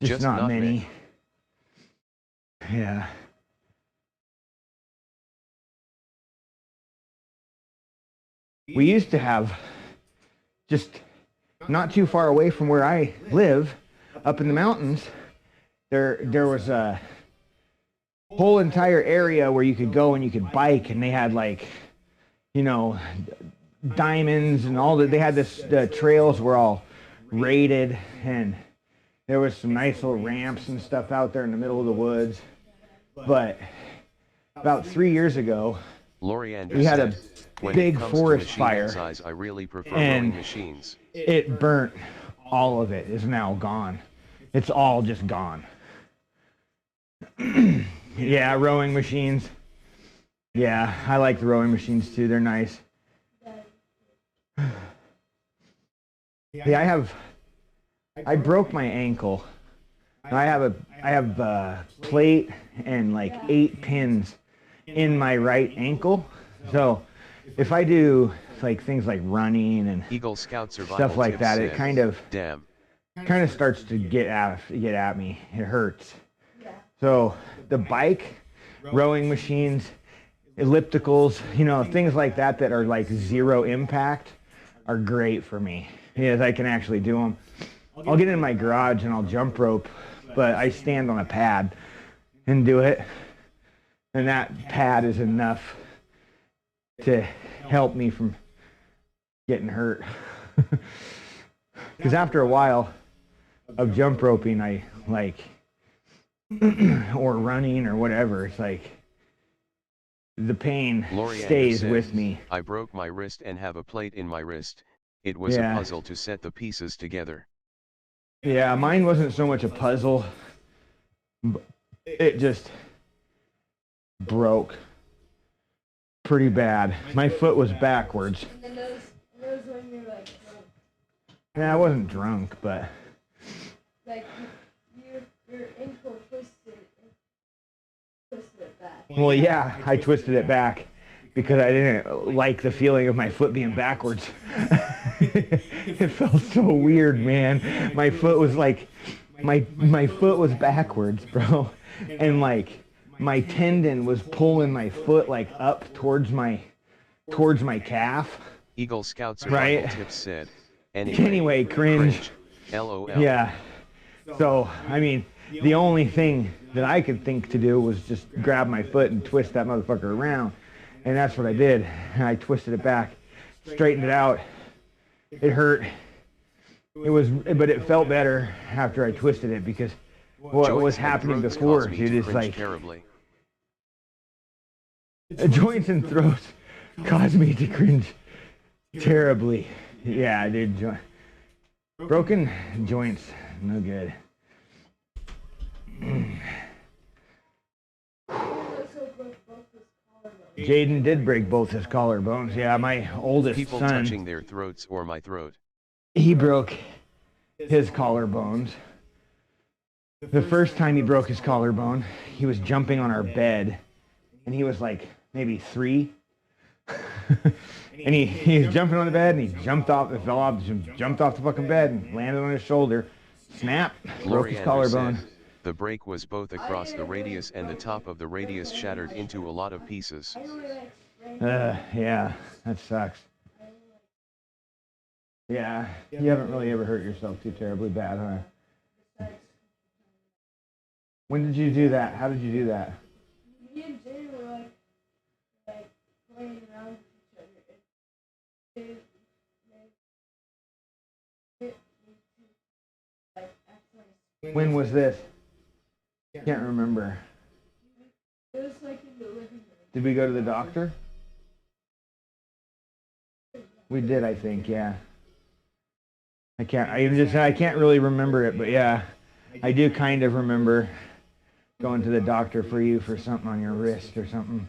Just not many. Yeah. We used to have, just not too far away from where I live, up in the mountains, there was a whole entire area where you could go and you could bike, and they had like, you know, diamonds and all that. They had this, the trails were all rated, and there was some nice little ramps and stuff out there in the middle of the woods. But about 3 years ago, we had a big forest fire, size, I really prefer and machines. It burnt. All of it is now gone. It's all just gone. Yeah, rowing machines. Yeah, I like the rowing machines too. They're nice. Yeah, I broke my ankle. I have a plate and like 8 pins in my right ankle. So if I do like things like running and Eagle Scout stuff like that, it kind of damn starts to get at me. It hurts. So the bike, rowing machines, ellipticals, you know, things like that that are like zero impact are great for me. Yes, I can actually do them. I'll get in my garage and I'll jump rope, but I stand on a pad and do it. And that pad is enough to help me from getting hurt. Because after a while of jump roping, I like, or running or whatever, it's like, the pain Loriander stays said, with me. I broke my wrist and have a plate in my wrist. It was a puzzle to set the pieces together. Yeah, mine wasn't so much a puzzle. It just broke pretty bad. My foot was backwards. And then those when you're like drunk. Yeah, I wasn't drunk, but Like your ankle twisted it back. well, yeah, I twisted it back because I didn't like the feeling of my foot being backwards. It felt so weird, man. My foot was like, my foot was backwards, bro, and like my tendon was pulling my foot like up towards my calf. Eagle Scout Survival Right. Tips said, Anyway, cringe. LOL. Yeah. So, I mean, the only thing that I could think to do was just grab my foot and twist that motherfucker around. And that's what I did. And I twisted it back, straightened it out. It hurt. But it felt better after I twisted it because what Joints was and happening throats before, cause me dude, to is cringe like terribly. joints and throats caused me to cringe terribly. Yeah, dude. Broken joints, no good. Jaden did break both his collarbones. Yeah, my oldest People son, touching their throats or my throat. he broke his collarbones. The first time he broke his collarbone, he was jumping on our bed, and he was like maybe 3. And he was jumping on the bed, and he jumped off, jumped off the fucking bed, and landed on his shoulder. Snap, broke his Loriander collarbone. said, the break was both across the radius and the top of the radius shattered into a lot of pieces. Yeah, that sucks. Yeah, you haven't really ever hurt yourself too terribly bad, huh? When did you do that? How did you do that? Me and Jay were like playing around with each other. When was this? Can't remember. It was like in the living room. Did we go to the doctor? We did, I think, yeah. I can't really remember it, but yeah, I do kind of remember going to the doctor for you for something on your wrist or something.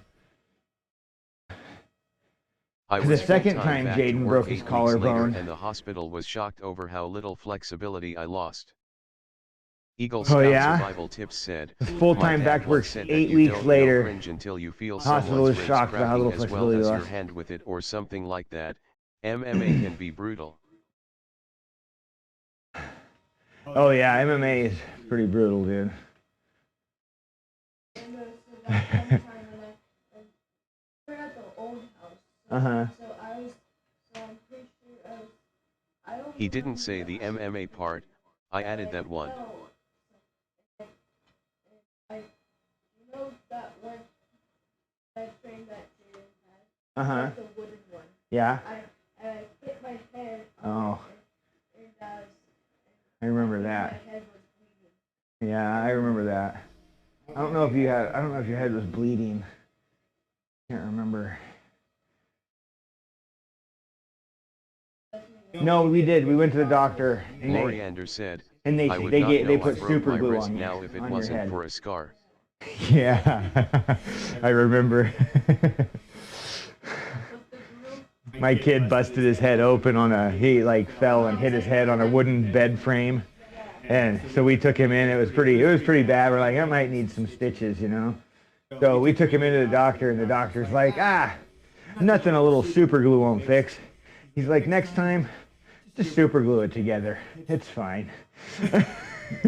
The second time Jaden broke his collarbone, and the hospital was shocked over how little flexibility I lost. Eagle Oh, Scout yeah? Survival Tips said, full-time "My back dad to work once said that 8 you weeks don't later. cringe until you feel Hospital someone's was ribs shocked about how cracking little as well flexibility as you your lost. hand with it or something like that. MMA can be brutal." Oh yeah, MMA is pretty brutal, dude. And so that one time when we're at the old house. Uh-huh. So I'm pretty sure I don't He didn't say the MMA part, I added that one. You know that one bed frame that Jaden had? Uh-huh. Like the wooden one. Yeah. I hit my head Oh, and I remember my that. head was bleeding. Yeah, I remember that. I don't know if your head was bleeding. Can't remember. No, we did. We went to the doctor, and Loriander said, they I would not know they I put broke super my glue wrist on now if it your wasn't head. for a scar. Yeah, I remember. My kid busted his head open he like fell and hit his head on a wooden bed frame. And so we took him in. It was pretty bad. We're like, I might need some stitches, you know. So we took him into the doctor, and the doctor's like, nothing a little super glue won't fix. He's like, next time, just super glue it together. It's fine.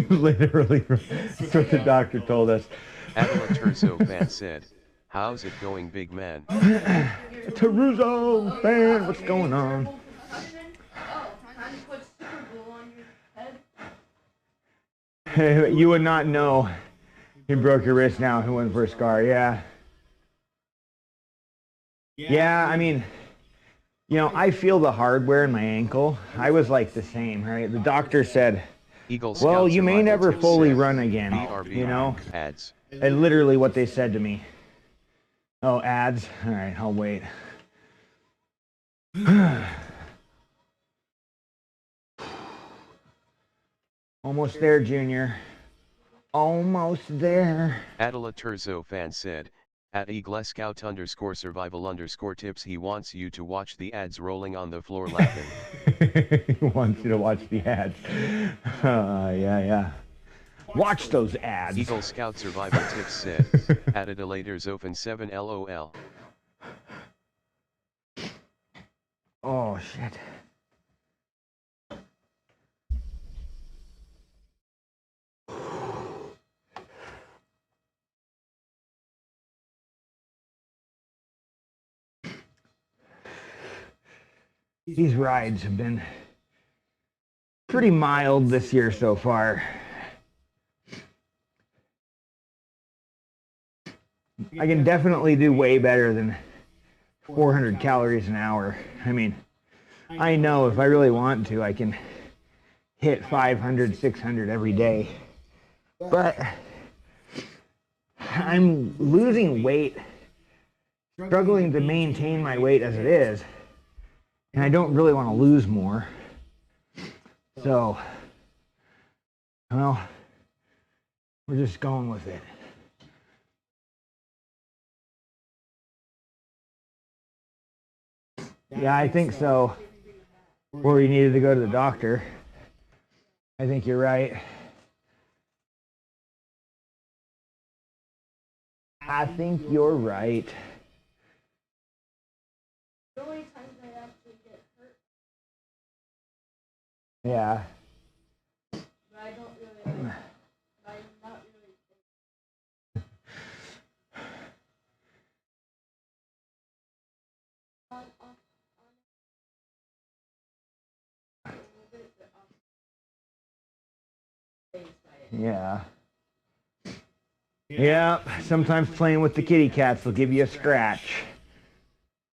Literally, that's what the doctor told us. Adela Turzo fan said, how's it going, big man? Taruzo fan, what's going on? Trying to put super glue on your head. You would not know you broke your wrist now if it wasn't for a scar. Yeah. Yeah, I mean, you know, I feel the hardware in my ankle. I was like the same, right? The doctor said, Eagle well, Scout you may Survival never Tips fully said, run again, BRB you know? ads. And literally what they said to me. Oh, ads. All right, I'll wait. Almost there, Junior. Almost there. Adela Turzo fan said, at @eaglescout_survival_tips he wants you to watch the ads rolling on the floor laughing. He wants you to watch the ads. Yeah. Watch those ads. Eagle Scout Survival Tips said, at @AdelatorsOfen7 LOL. Oh, shit. These rides have been pretty mild this year so far. I can definitely do way better than 400 calories an hour. I mean, I know if I really want to, I can hit 500, 600 every day. But I'm losing weight, struggling to maintain my weight as it is. And I don't really want to lose more. So, well, we're just going with it. Yeah, I think so. Or you needed to go to the doctor. I think you're right. I think you're right. The only times I actually get hurt, Yeah. but I don't really like, I'm not really on a little bit, but off phased by it. Yeah. Yeah, sometimes playing with the kitty cats will give you a scratch.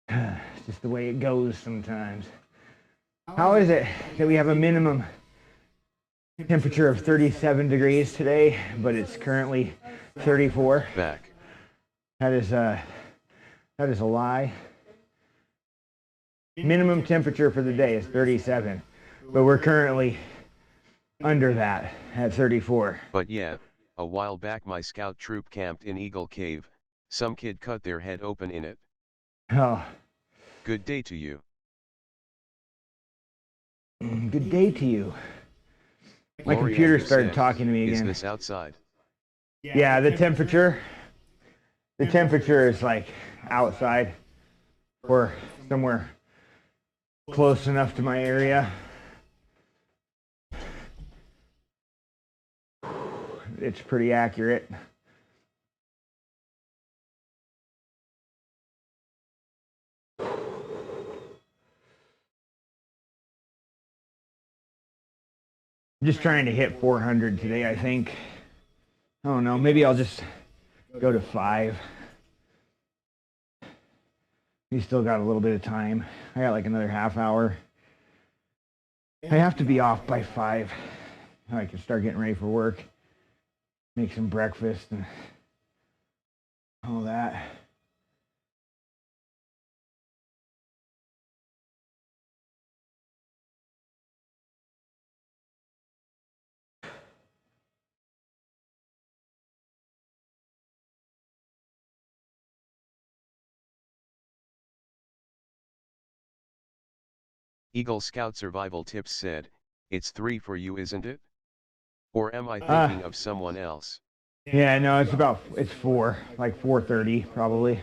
It's just the way it goes sometimes. How is it that we have a minimum temperature of 37 degrees today, but it's currently 34? Back. That is a lie. Minimum temperature for the day is 37, but we're currently under that at 34. But yeah, a while back my scout troop camped in Eagle Cave, some kid cut their head open in it. Oh, Good day to you. good day to you. My Lori computer Andrews started said, talking to me Is again. this outside? Yeah, the temperature is like outside or somewhere close enough to my area. It's pretty accurate. I'm just trying to hit 400 today, I think. I don't know, maybe I'll just go to 5. We still got a little bit of time. I got like another half hour. I have to be off by 5. I can start getting ready for work. Make some breakfast and all that. Eagle Scout Survival Tips said, it's 3 for you, isn't it? Or am I thinking of someone else? Yeah, no, it's 4, like 4:30 probably.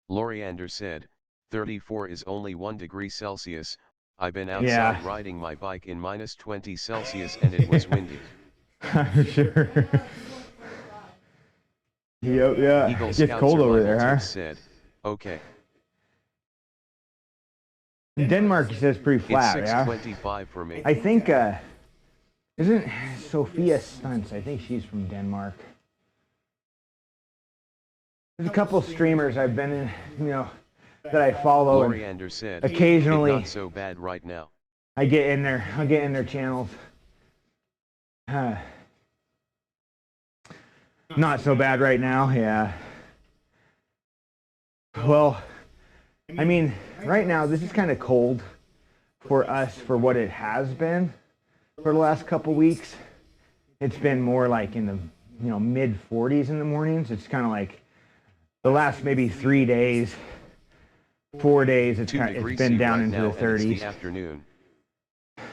Lori Anders said, 34 is only 1 degree Celsius. I've been outside Yeah. riding my bike in minus 20 Celsius and it was windy. I'm sure. Yep, yeah. Eagle It gets Scout cold over Survival there, huh? Tips said, okay. In Denmark, it says pretty flat, It's yeah? 6:25 for me. I think, isn't Sophia Stunts, I think she's from Denmark. There's a couple streamers I've been in, that I follow. Lori And Anders said, occasionally, it's not so bad right now. I'll get in their channels. Not so bad right now, yeah. Well, I mean, right now this is kind of cold for us for what it has been for the last couple weeks. It's been more like in the mid 40s in the mornings. It's kind of like the last maybe 3 days, 4 days. It's been down right into now, the 30s. it's the afternoon.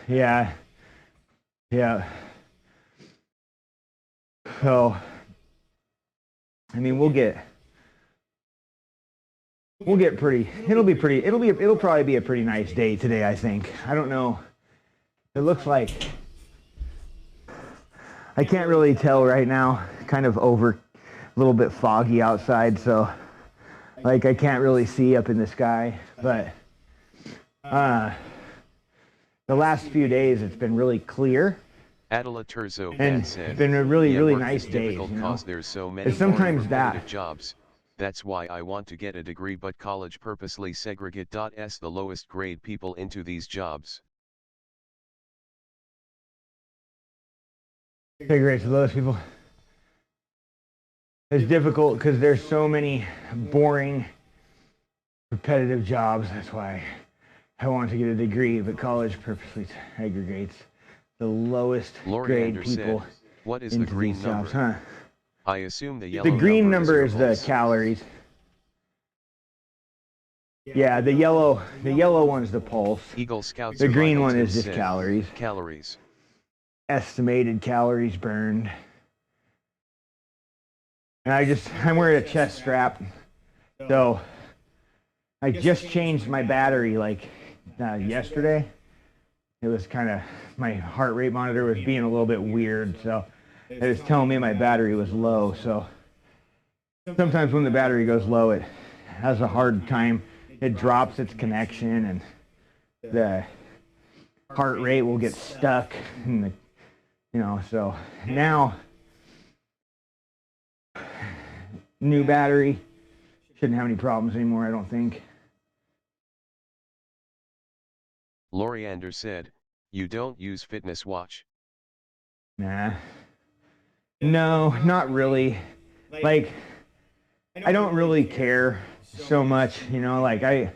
Yeah, yeah. So, I mean, we'll get pretty. It'll probably be a pretty nice day today, I think. I don't know. It looks like I can't really tell right now. Kind of a little bit foggy outside, so like I can't really see up in the sky. But the last few days it's been really clear. Adela Turzo And said, it's been a really nice is day. difficult cause there's so many It's sometimes repetitive that. jobs. That's why I want to get a degree, but college purposely segregate the lowest grade people into these jobs. Segregate the lowest people. It's difficult because there's so many boring, repetitive jobs. That's why I want to get a degree, but college purposely segregates the lowest grade people said, what is the into green these number? jobs, huh? I assume the yellow The green number is is your the pulse. calories. Yeah, the yellow one's the pulse. Eagle Scouts The green Survival one Tips is just said, calories. Calories. Estimated calories burned. And I'm wearing a chest strap. So I just changed my battery like yesterday. It was kind of, my heart rate monitor was being a little bit weird, so it was telling me my battery was low. So sometimes when the battery goes low, it has a hard time. It drops its connection, and the heart rate will get stuck. And so now new battery, shouldn't have any problems anymore, I don't think. Loriander said, you don't use fitness watch? Nah. No, not really. Like, I don't really care so much, like I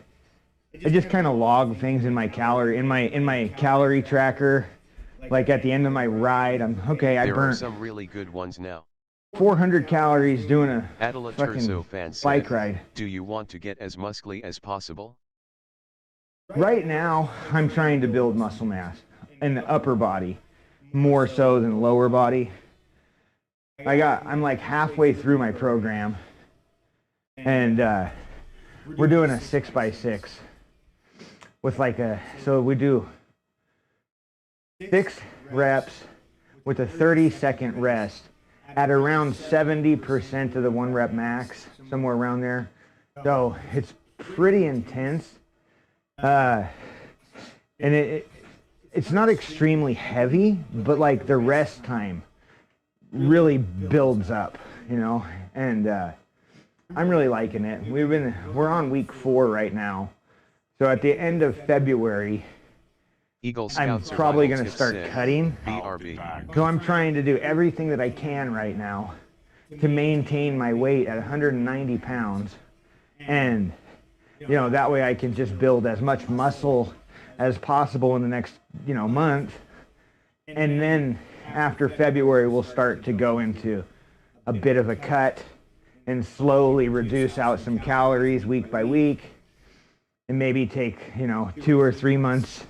just kind of log things in my calorie tracker. Like at the end of my ride, I There are burnt some really good ones now. 400 calories doing a Adela fucking Turzo fan bike said, ride. do you want to get as muscly as possible? Right now, I'm trying to build muscle mass in the upper body, more so than lower body. I'm like halfway through my program, and we're doing a 6x6 with so we do 6 reps with a 30-second rest at around 70% of the 1 rep max, somewhere around there. So it's pretty intense. And it's not extremely heavy, but like the rest time really builds up, and I'm really liking it. We're on week 4 right now. So at the end of February, Eagle I'm Scouts probably Survival going to Tips start said, cutting. BRB. So I'm trying to do everything that I can right now to maintain my weight at 190 pounds. And, that way I can just build as much muscle as possible in the next, month. And then after February, we'll start to go into a bit of a cut and slowly reduce out some calories week by week, and maybe take, 2 or 3 months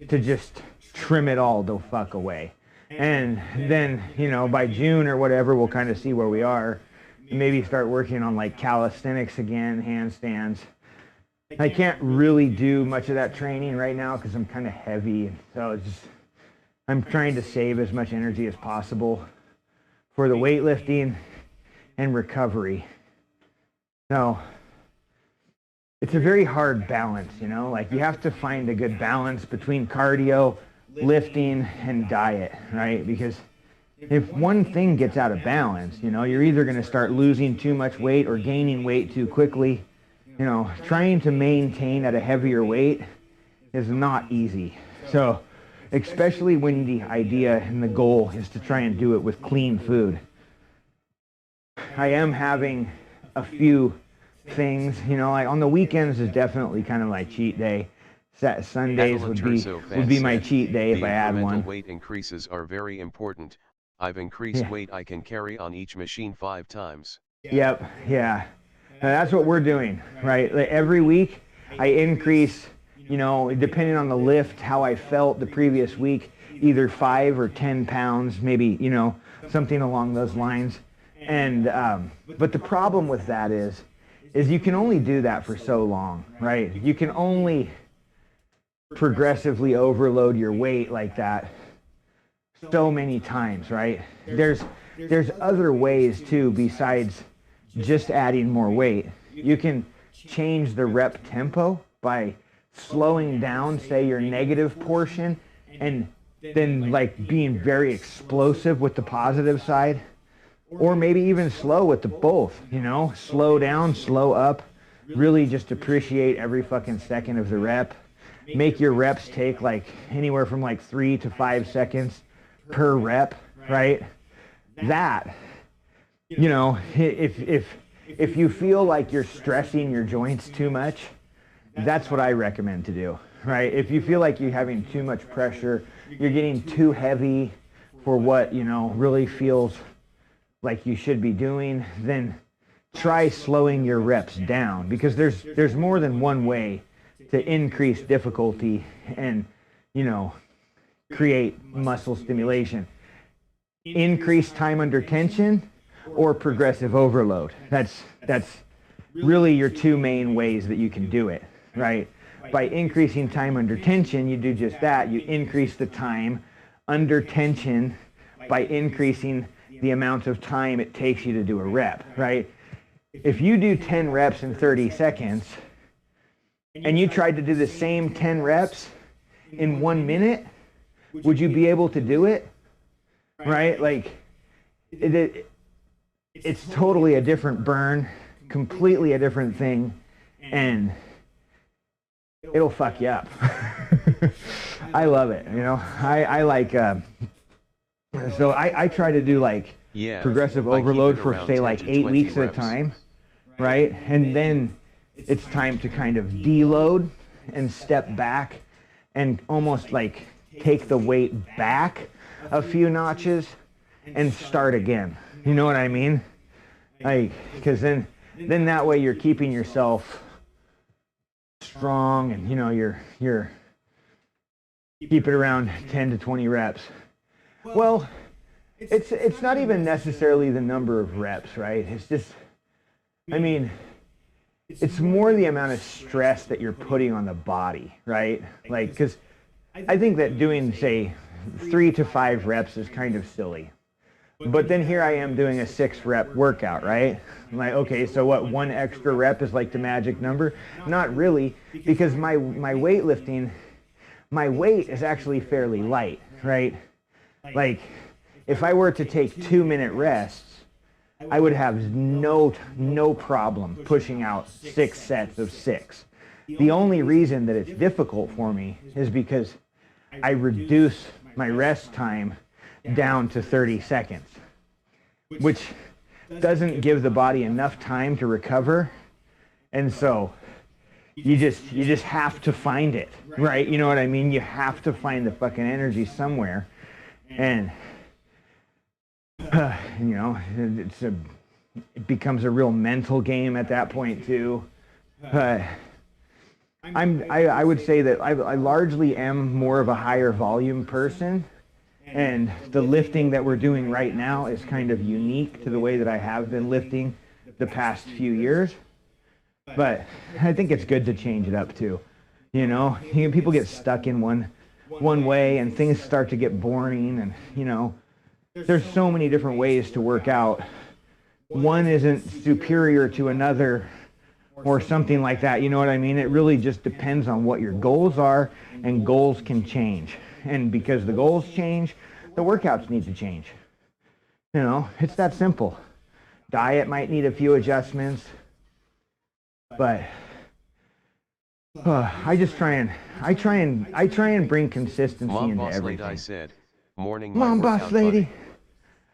to just trim it all the fuck away. And then, by June or whatever, we'll kind of see where we are, and maybe start working on like calisthenics again, handstands. I can't really do much of that training right now because I'm kind of heavy, so I'm trying to save as much energy as possible for the weightlifting and recovery. So it's a very hard balance, like you have to find a good balance between cardio, lifting, and diet, right? Because if one thing gets out of balance, you're either going to start losing too much weight or gaining weight too quickly. Trying to maintain at a heavier weight is not easy. So especially when the idea and the goal is to try and do it with clean food. I am having a few things, you know, like on the weekends is definitely kind of my cheat day. Sundays would be my cheat day if I had one. Weight increases are very important. I've increased weight I can carry on each machine 5 times. Yep, yeah. Now that's what we're doing, right? Like every week I increase, you know, depending on the lift, how I felt the previous week, either 5 or 10 pounds, maybe, you know, something along those lines. And, but the problem with that is you can only do that for so long, right? You can only progressively overload your weight like that so many times, right? There's other ways too besides just adding more weight. You can change the rep tempo by slowing down, say, your negative portion, and then like being very explosive with the positive side, or maybe even slow with the both, you know, slow down, slow up, really just appreciate every fucking second of the rep. Make your reps take like anywhere from like 3 to 5 seconds per rep, right? That, you know, if you feel like you're stressing your joints too much, that's what I recommend to do, right? If you feel like you're having too much pressure, you're getting too heavy for what, you know, really feels like you should be doing, then try slowing your reps down, because there's more than one way to increase difficulty and, you know, create muscle stimulation. Increase time under tension or progressive overload. That's really your two main ways that you can do it, right? By increasing time under tension, you do just that. You increase the time under tension by increasing the amount of time it takes you to do a rep, right? If you do 10 reps in 30 seconds and you tried to do the same 10 reps in 1 minute, would you be able to do it? Right? Like, it's totally a different burn, completely a different thing, and it'll fuck you up. I love it, you know. I like, so I try to do like progressive overload for say like 8 weeks at a time, right? And then it's time to kind of deload and step back and almost like take the weight back a few notches and start again. You know what I mean? Like, because then that way you're keeping yourself strong, and you know you're keep it around 10 to 20 reps. Well, it's not even necessarily the number of reps, right? It's just, I mean, it's more the amount of stress that you're putting on the body, right? Like, because I think that doing, say, 3 to 5 reps is kind of silly. But then here I am doing a 6 rep workout, right? I'm like, okay, so what, 1 extra rep is like the magic number? Not really, because my weightlifting, my weight is actually fairly light, right? Like, if I were to take 2-minute rests, I would have no problem pushing out 6 sets of 6. The only reason that it's difficult for me is because I reduce my rest time down to 30 seconds, which doesn't give the body enough time to recover. And so you just have to find it, right? You know what I mean? You have to find the fucking energy somewhere. And you know, it becomes a real mental game at that point too. I would say that I largely am more of a higher volume person, and the lifting that we're doing right now is kind of unique to the way that I have been lifting the past few years. But I think it's good to change it up too. You know, people get stuck in one way and things start to get boring, and you know, there's so many different ways to work out. One isn't superior to another or something like that, you know what I mean? It really just depends on what your goals are, and goals can change. And because the goals change, the workouts need to change. You know, it's that simple. Diet might need a few adjustments, but I try and bring consistency Mom into boss everything. lady, I said, morning. Mom boss lady.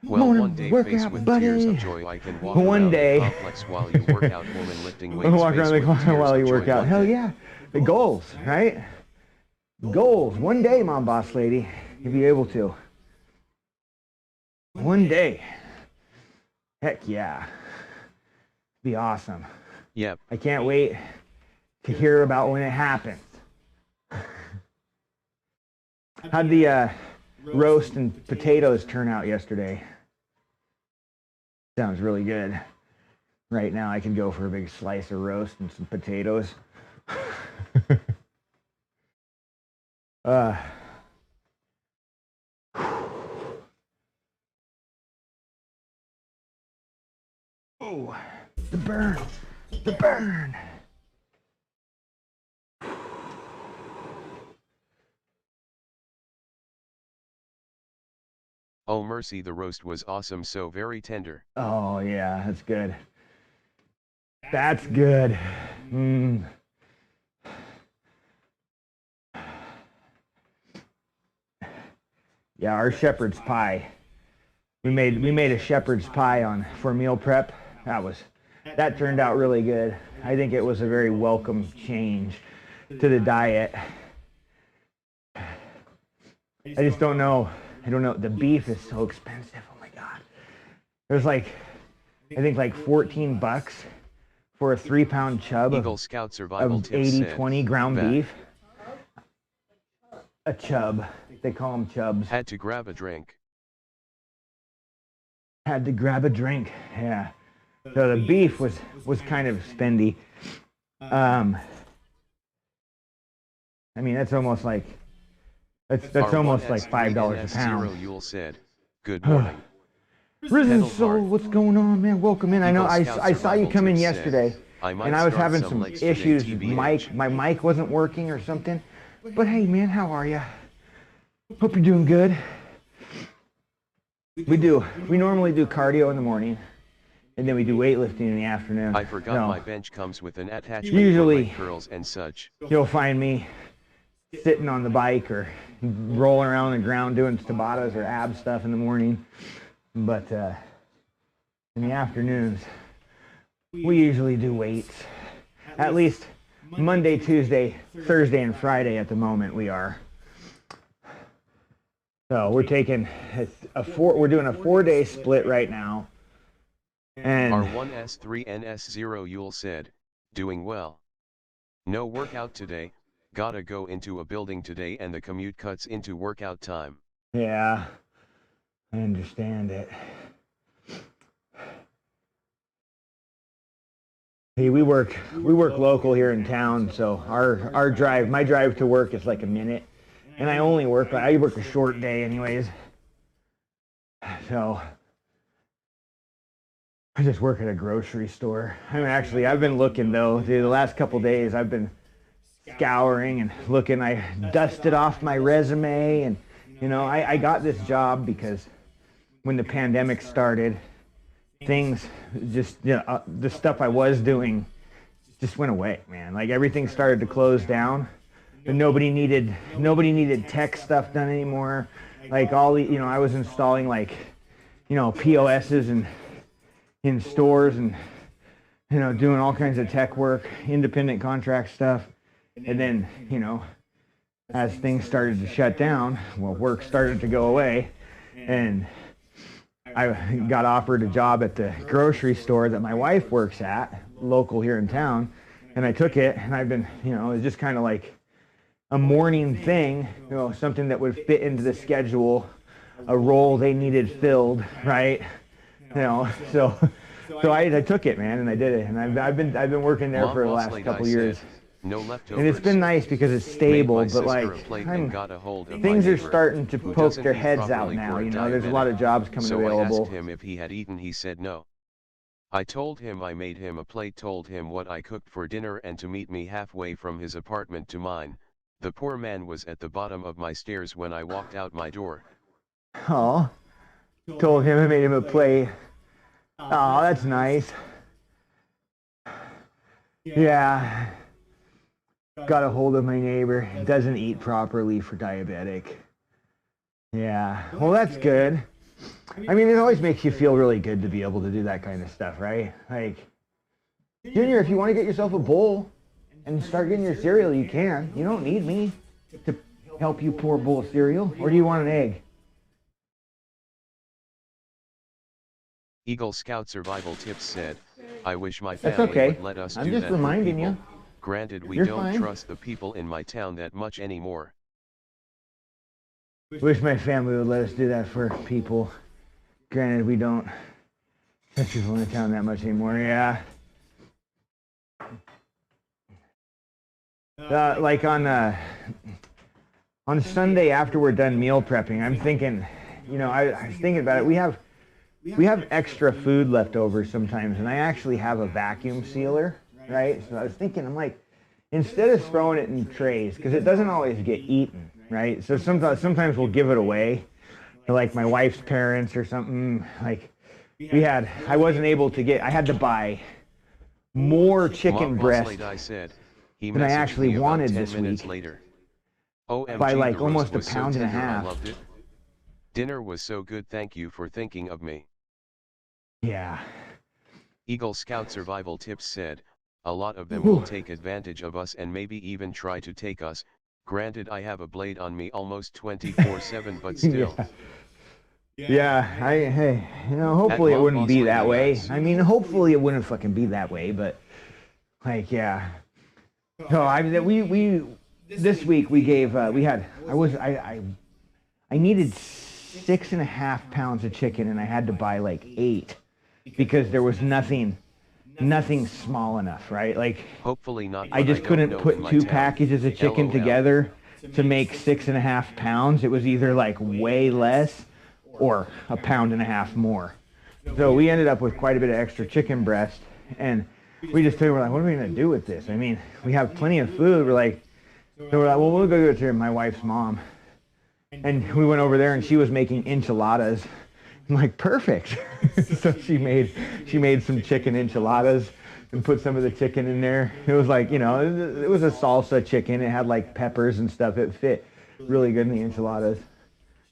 Well, Wanna one day work faced out, with buddy? tears of joy I can walk One around day. the complex while you work out, woman lifting weights Walk around faced the with corner tears while of you work joy out. one Hell day. yeah. The goals, right? Goals. One day, Mom Boss Lady, you'll be able to. One day. Heck yeah. Be awesome. Yep. I can't wait to hear about when it happens. How'd the roast and potatoes turn out yesterday? Sounds really good. Right now I could go for a big slice of roast and some potatoes. Oh, the burn, the burn. Oh mercy, the roast was awesome, so very tender. Oh yeah, that's good. That's good. Mm. Yeah, our shepherd's pie. We made a shepherd's pie for meal prep. That turned out really good. I think it was a very welcome change to the diet. I just don't know. I don't know. The beef is so expensive. Oh my God. It was like, I think like $14 for a 3-pound chub Eagle Scout survival of tips 80/20 said, ground "Bet." beef. A chub. They call them chubs. Had to grab a drink. Had to grab a drink. Yeah. So the beef was kind of spendy. I mean, that's almost like that's almost like $5 a pound. Yule said, "Good morning." Risen Pedal Soul, hard. what's going on, man? Welcome in. I know Eagle Scout I saw you survival come in tips yesterday, said, "I might and I was start having some some legs today, issues with TBH." my mic wasn't working or something. But hey, man, how are you? Hope you're doing good. We normally do cardio in the morning, and then we do weightlifting in the afternoon. I forgot So, my bench comes with an attachment Usually- for leg curls and such. you'll find me sitting on the bike or rolling around on the ground doing Tabatas or ab stuff in the morning. But in the afternoons, we usually do weights. At least Monday, Tuesday, Thursday, and Friday at the moment we are. So we're taking we're doing a 4-day split right now. And R1S3NS0 Yule said, "Doing well. No workout today, gotta go into a building today and the commute cuts into workout time." yeah, I understand it. Hey, we work local here in town, so my drive to work is like a minute, and I work a short day anyways. So I just work at a grocery store. I mean, actually, I've been looking though. The last couple days, I've been scouring and looking. I dusted off my resume, and I got this job because when the pandemic started, things just the stuff I was doing just went away, man. Like everything started to close down, and nobody needed tech stuff done anymore. Like all the I was installing like POSs and in stores and doing all kinds of tech work, independent contract stuff. And then as things started to shut down, well, work started to go away, and I got offered a job at the grocery store that my wife works at, local here in town, and I took it, and I've been, it was just kind of like a morning thing, something that would fit into the schedule, a role they needed filled, right? So I took it, man, and I did it, and I've been working there for the last couple years. No leftovers. And it's been nice because it's stable, but like things are starting to poke their heads out now. There's a lot of jobs coming available. I asked him if he had eaten. He said no. I told him I made him a plate, told him what I cooked for dinner, and to meet me halfway from his apartment to mine. The poor man was at the bottom of my stairs when I walked out my door. Oh, told him I made him a plate. Oh, that's nice. Yeah. Got a hold of my neighbor. Doesn't eat properly for diabetic. Yeah. Well, that's good. I mean, it always makes you feel really good to be able to do that kind of stuff, right? Like, Junior, if you want to get yourself a bowl and start getting your cereal, you can. You don't need me to help you pour a bowl of cereal. Or do you want an egg? Eagle Scout Survival Tips said, I wish my That's family okay. would let us I'm do just that for reminding people. you. Granted, we You're don't fine. trust the people in my town that much anymore. Wish my family would let us do that for people. Granted, we don't trust people in the town that much anymore. Yeah. Like on Sunday after we're done meal prepping, I'm thinking, you know, I was thinking about it. We have extra food left over sometimes, and I actually have a vacuum sealer, right? So I was thinking, I'm like, instead of throwing it in trays, because it doesn't always get eaten, right? So sometimes we'll give it away to like my wife's parents or something. Like I wasn't able to I had to buy more chicken breast than I actually wanted this week. Later. OMG, by like the almost a roast was pound so and a tender, I half. loved it. Dinner was so good, thank you for thinking of me. Yeah. Eagle Scout Survival Tips said, a lot of them will take advantage of us and maybe even try to take us. Granted, I have a blade on me almost 24/7, but still. Yeah, hey, you know, hopefully it wouldn't be that way. I mean, hopefully it wouldn't fucking be that way, but like, yeah. So we this week we gave I needed 6.5 pounds of chicken, and I had to buy like 8 because there was nothing small enough, right? Like, hopefully not. I just couldn't put 2 packages of chicken together to make 6.5 pounds. It was either like way less or a pound and a half more. So we ended up with quite a bit of extra chicken breast, and we just we're like, what are we gonna do with this? I mean, we have plenty of food. We're like, well, we'll go to my wife's mom. And we went over there, and she was making enchiladas. I'm like, perfect. So she made some chicken enchiladas and put some of the chicken in there. It was like, you know, it was a salsa chicken. It had like peppers and stuff. It fit really good in the enchiladas.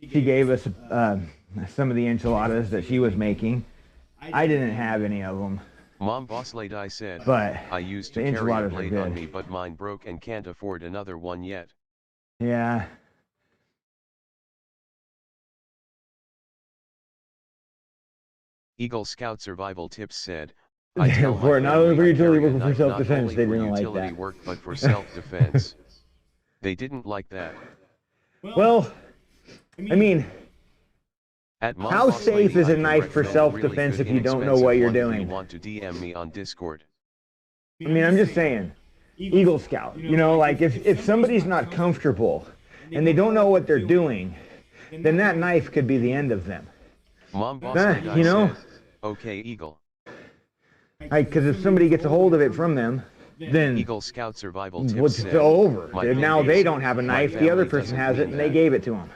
She gave us some of the enchiladas that she was making. I didn't have any of them. Mom Boss Lady said, but I used to carry a blade on me, but mine broke and can't afford another one yet. Yeah. Eagle Scout Survival Tips said, I tell for my not only for family I utility carry a work, but for knife self-defense, not they only didn't for like utility that. work, but for self-defense. They didn't like that. Well, I mean, how safe is a knife for self-defense if you don't know what you're doing? You want to DM me on Discord. I mean, I'm just saying, Eagle Scout, you know, like if somebody's not comfortable and they don't know what they're doing, then that knife could be the end of them. Mom Boss Lady you know, said, okay, Eagle. Like, because if somebody gets a hold of it from them, then Eagle Scout Survival Tips it's said, over. Now they family don't have a knife, the other person has it, and they gave it to them.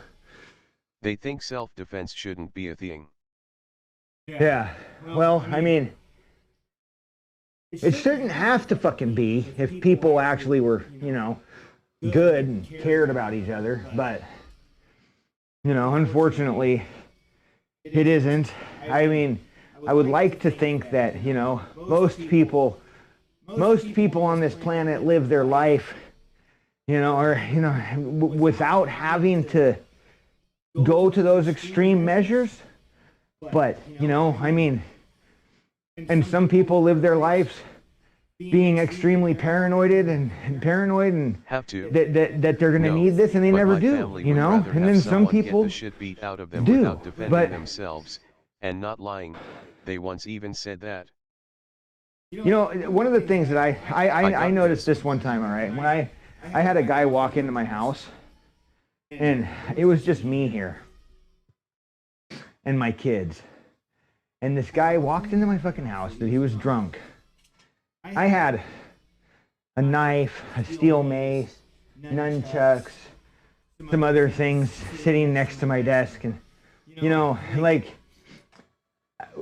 They think self-defense shouldn't be a thing. Yeah, well, I mean, it shouldn't have to fucking be if people actually were, you know, good and cared about each other, but, you know, unfortunately, it isn't. I mean, I would like to think that, you know, most people on this planet live their life, you know, or, you know, without having to go to those extreme measures. But, you know, I mean, and some people live their lives being extremely paranoid and have to that they're going to need this, and they never do, you know. And then some people get the shit beat out of them do, without defending but themselves and not lying. They once even said that. You know, one of the things that I noticed this one time, all right, when I had a guy walk into my house, and it was just me here and my kids, and this guy walked into my fucking house that he was drunk. I had a knife, a steel mace, nunchucks, some other things sitting next to my desk, and, you know, like,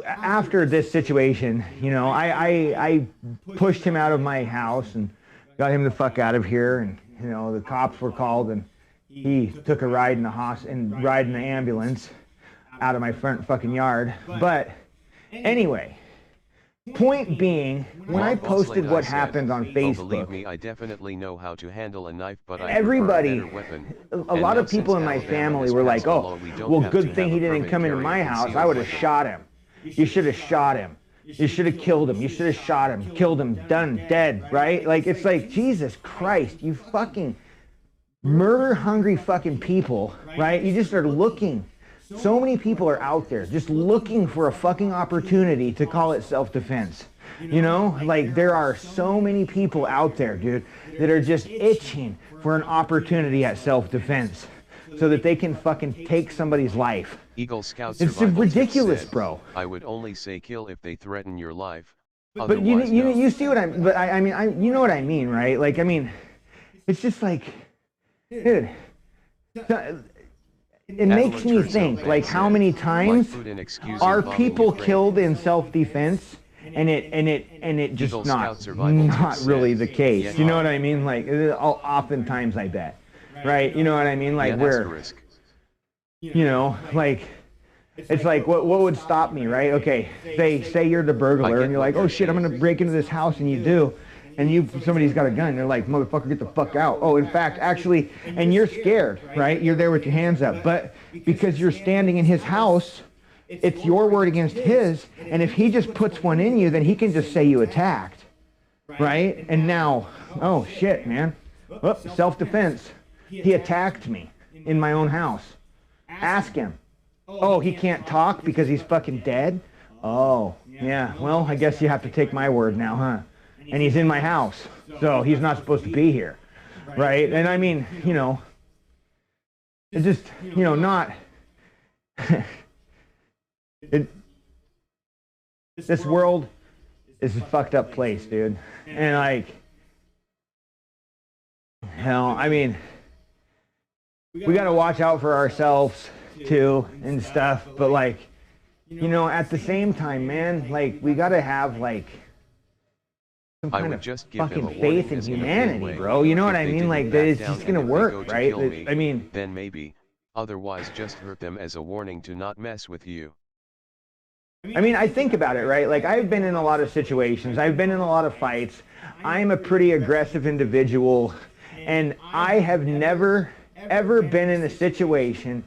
after this situation, you know, I pushed him out of my house and got him the fuck out of here, and, you know, the cops were called, and he took a ride in the ambulance. out of my front fucking yard. But anyway, point being, when I posted what happened on Facebook, believe me, I definitely know how to handle a knife, but everybody, a lot of people in my family were like, oh, well, good thing he didn't come into my house. I would have shot him. You should have shot him. You should have killed him. You should have shot him, killed him, done, dead, right? Like, it's like, Jesus Christ, you fucking murder-hungry fucking people, right? You just are looking. So many people are out there just looking for a fucking opportunity to call it self-defense. You know, like, there are so many people out there, dude, that are just itching for an opportunity at self-defense so that they can fucking take somebody's life. Eagle Scout It's ridiculous, said, bro. I would only say kill if they threaten your life. But you see what I'm, but I mean, you know what I mean, right? Like, I mean, it's just like, dude, it makes me think, like, how many times are people killed in self-defense, and it just not really the case. You know what I mean? Like, oftentimes, I bet, right? You know what I mean? Like, where, you know, like, it's like, what would stop me, right? Okay, say you're the burglar, and you're like, oh shit, I'm gonna break into this house, and you do. And somebody's got a gun, they're like, motherfucker, get the fuck out. Oh, in fact, actually, and you're scared, right? You're there with your hands up. But because you're standing in his house, it's your word against his. And if he just puts one in you, then he can just say you attacked, right? And now, oh shit, man. Oh, self-defense. He attacked me in my own house. Ask him. Oh, he can't talk because he's fucking dead? Oh, yeah. Well, I guess you have to take my word now, huh? And he's in my house, so he's not supposed to be here, right? And I mean, you know, it's just, you know, not, this world is a fucked up place, dude. And like, hell, I mean, we got to watch out for ourselves too and stuff, but like, you know, at the same time, man, like, we got to have like some kind of fucking faith in humanity, bro. You know what I mean? Like, that it's just gonna work, right? I mean, then maybe. Otherwise, just hurt them as a warning to not mess with you. I mean, I think about it, right? Like, I've been in a lot of situations. I've been in a lot of fights. I'm a pretty aggressive individual, and I have never, ever been in a situation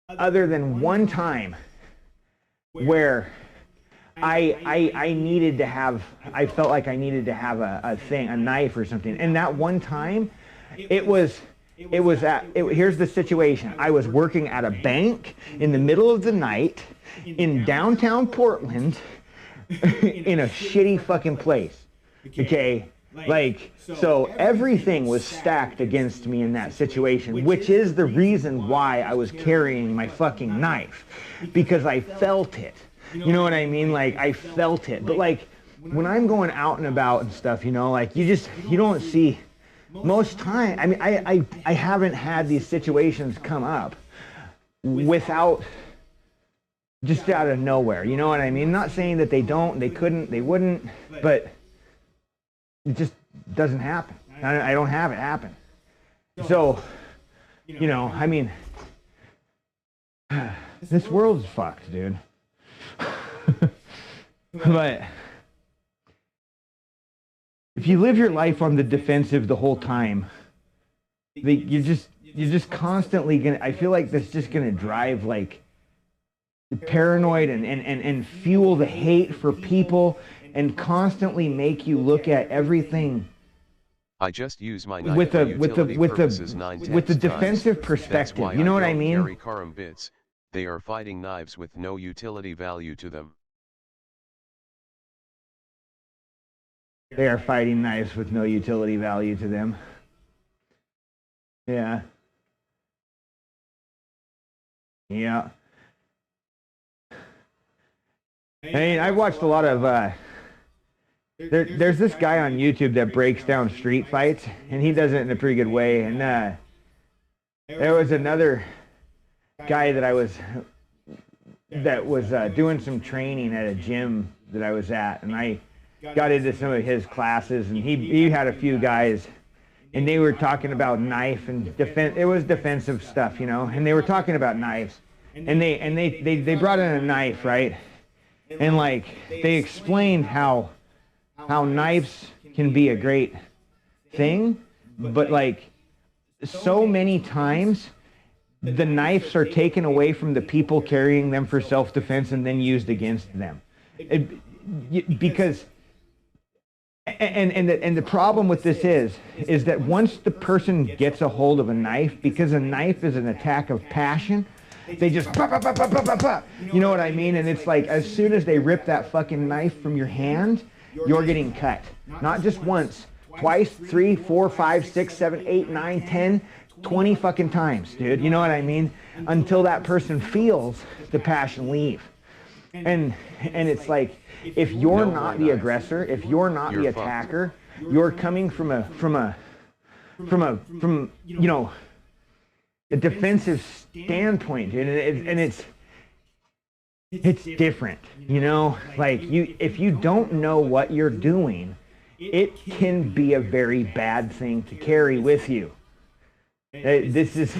other than one time where I needed to have, I felt like I needed to have a knife or something. And that one time, here's the situation. I was working at a bank in the middle of the night in downtown Portland in a shitty fucking place. Okay? Like, so everything was stacked against me in that situation, which is the reason why I was carrying my fucking knife, because I felt it. You know what I mean? Like, I felt it. But like, when I'm going out and about and stuff, you know, like, you don't see, most time, I mean, I haven't had these situations come up without, just out of nowhere. You know what I mean? Not saying that they don't, they couldn't, they wouldn't, but it just doesn't happen. I don't have it happen. So, you know, I mean, this world's fucked, dude. But if you live your life on the defensive the whole time, you're just constantly gonna, I feel like that's just gonna drive like paranoid and fuel the hate for people and constantly make you look at everything I just use my knife with the defensive perspective. You know what I mean? Carry Karam bits. They are fighting knives with no utility value to them. They are fighting knives with no utility value to them. Yeah. Yeah. I mean, I've watched a lot of, there's this guy on YouTube that breaks down street fights, and he does it in a pretty good way. And there was another guy that was doing some training at a gym that I was at, and I got into some of his classes, and he had a few guys, and they were talking about knife and defense. It was defensive stuff, you know, and they were talking about knives. and they brought in a knife, right? And like they explained how knives can be a great thing, but like so many times the knives are taken away from the people carrying them for self-defense and then used against them. Because and the problem with this is that once the person gets a hold of a knife, because a knife is an attack of passion, they just bah, bah, bah, bah, bah, bah, bah. You know what I mean? And it's like as soon as they rip that fucking knife from your hand, you're getting cut. Not just once, twice, 3, 4, 5, 6, 7, 8, 9, 10, 20 fucking times, dude. You know what I mean? Until that person feels the passion leave. And it's if you're not the aggressor, if you're not the attacker, you're coming from a defensive standpoint, and it's different, if you don't know what you're doing, it can be a very bad thing to carry with you. This is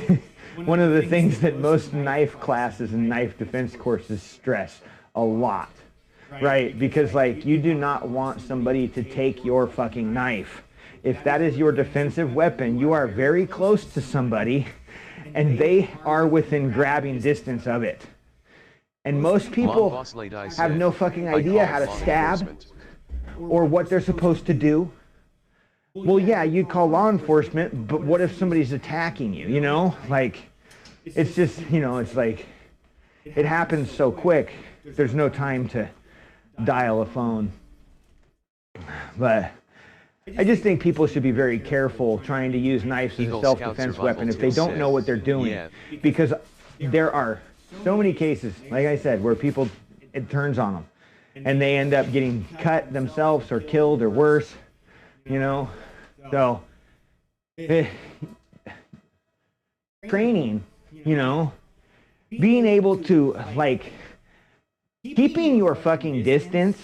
one of the things that most knife classes and knife defense courses stress a lot, right? Because you do not want somebody to take your fucking knife. If that is your defensive weapon, you are very close to somebody and they are within grabbing distance of it. And most people have no fucking idea how to stab or what they're supposed to do. Well, yeah, you'd call law enforcement, but what if somebody's attacking you, It's just, it happens so quick. There's no time to dial a phone. But I just think people should be very careful trying to use knives as a self-defense weapon if they don't know what they're doing. Because there are so many cases, like I said, where it turns on them. And they end up getting cut themselves or killed or worse, So, training, being able to, keeping your fucking distance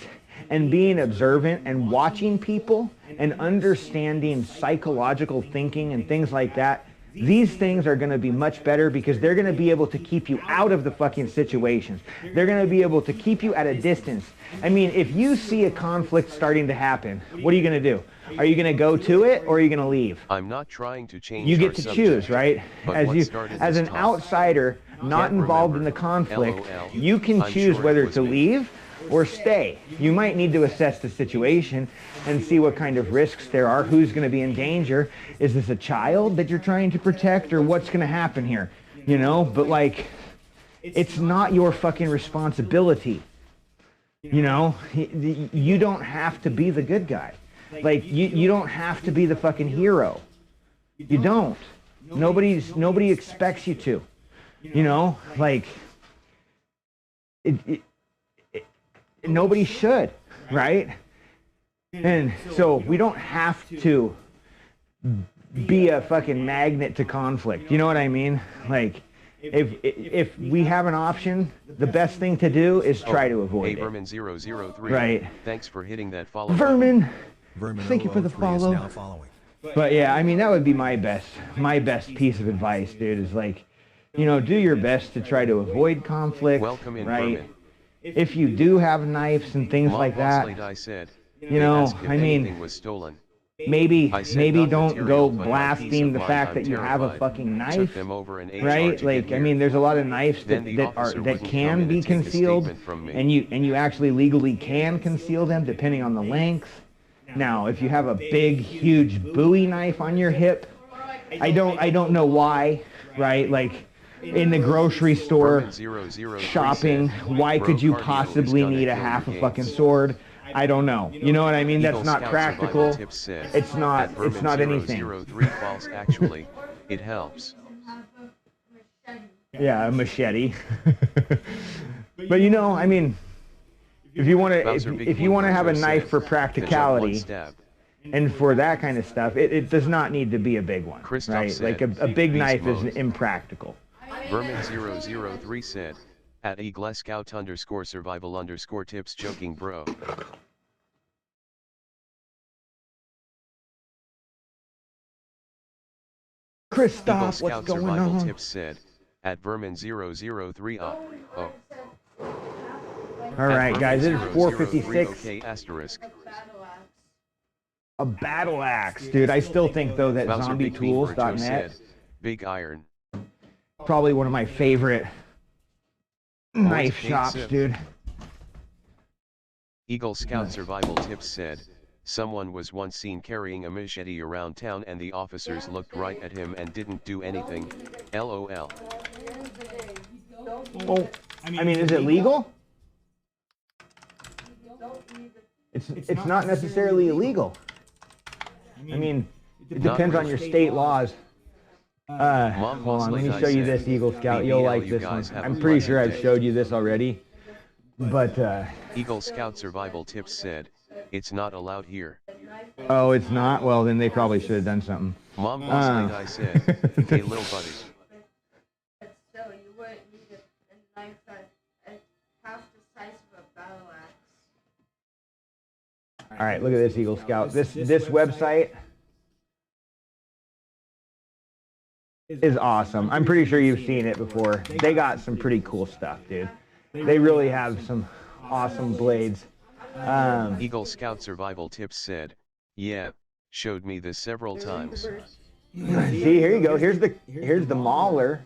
and being observant and watching people and understanding psychological thinking and things like that, these things are going to be much better because they're going to be able to keep you out of the fucking situations. They're going to be able to keep you at a distance. I mean, if you see a conflict starting to happen, what are you going to do? Are you going to go to it or are you going to leave? I'm not trying to change. You get to choose, right? As an outsider, not involved in the conflict, you can choose whether to leave or stay. You might need to assess the situation and see what kind of risks there are, who's going to be in danger. Is this a child that you're trying to protect, or what's going to happen here? But it's not your fucking responsibility. You don't have to be the good guy. You don't have to be the fucking hero. You don't. Nobody expects you to. Nobody should, right? And so we don't have to be a fucking magnet to conflict. You know what I mean? If we have an option, the best thing to do is try to avoid it. Vermin003. Right. Thanks for hitting that follow. Vermin, Vermin thank you for the 003 is follow. now following. But yeah, I mean, that would be my best piece of advice, dude, is do your best to try to avoid conflict, Welcome in, right? Vermin. If you do have knives and things like that, I mean, was stolen. maybe not don't material, go but my peace blasting of the mind, fact I'm that you have a terrified. fucking Took knife, them over an HR right? to get I here. mean, there's a lot of knives Then the officer that wouldn't can come in be and take a concealed, statement from me. and you actually legally can conceal them depending on the length. Now, if you have a big, huge Bowie knife on your hip, I don't know why, right? In the grocery store, Vermin003 shopping, said, why "Bro, could you cardio is possibly gonna need a kill half your a fucking gains." sword? I don't know. You know what I mean? That's Eagle not Scout practical. Survival Tips said, It's not "At anything. Vermin003 false actually, it helps." Yeah, a machete. But I mean, if you want to have a knife for practicality and for that kind of stuff, it does not need to be a big one, Christoph right? said, A big "Beast knife is mode." impractical. Vermin003 said, "At Eagle_Scout_survival_tips joking bro." Eagle Christoph, Scout what's going Survival on? Tips said, at Vermin003. Oh. All At right, guys, it is Vermin003, 4:56. okay, asterisk. A battle axe. A battle axe, dude. I still think though that Bowser Big Bean Joe zombietools.net said, Big Iron. probably one of my favorite knife Kate shops, Sip. dude. Eagle Scout Survival Tips said, someone was once seen carrying a machete around town and the officers looked right at him and didn't do anything. LOL. Well, I mean, is it legal? It's not necessarily illegal. I mean, it depends on your state laws. Hold on, let me show you this Eagle Scout. You'll like this one. I'm pretty sure I've showed you this already. But, Eagle Scout Survival Tips said, it's not allowed here. oh, it's not? Well, then they probably should have done something. Mom Boss Lady I said, hey little buddy. But still, you wouldn't need a knife that's half the size of a battle axe. All right, look at this Eagle Scout. This website is awesome. I'm pretty sure you've seen it before. They got some pretty cool stuff, dude. They really have some awesome blades. Eagle Scout Survival Tips said, yeah, showed me this several times. See, here you go. Here's the mauler.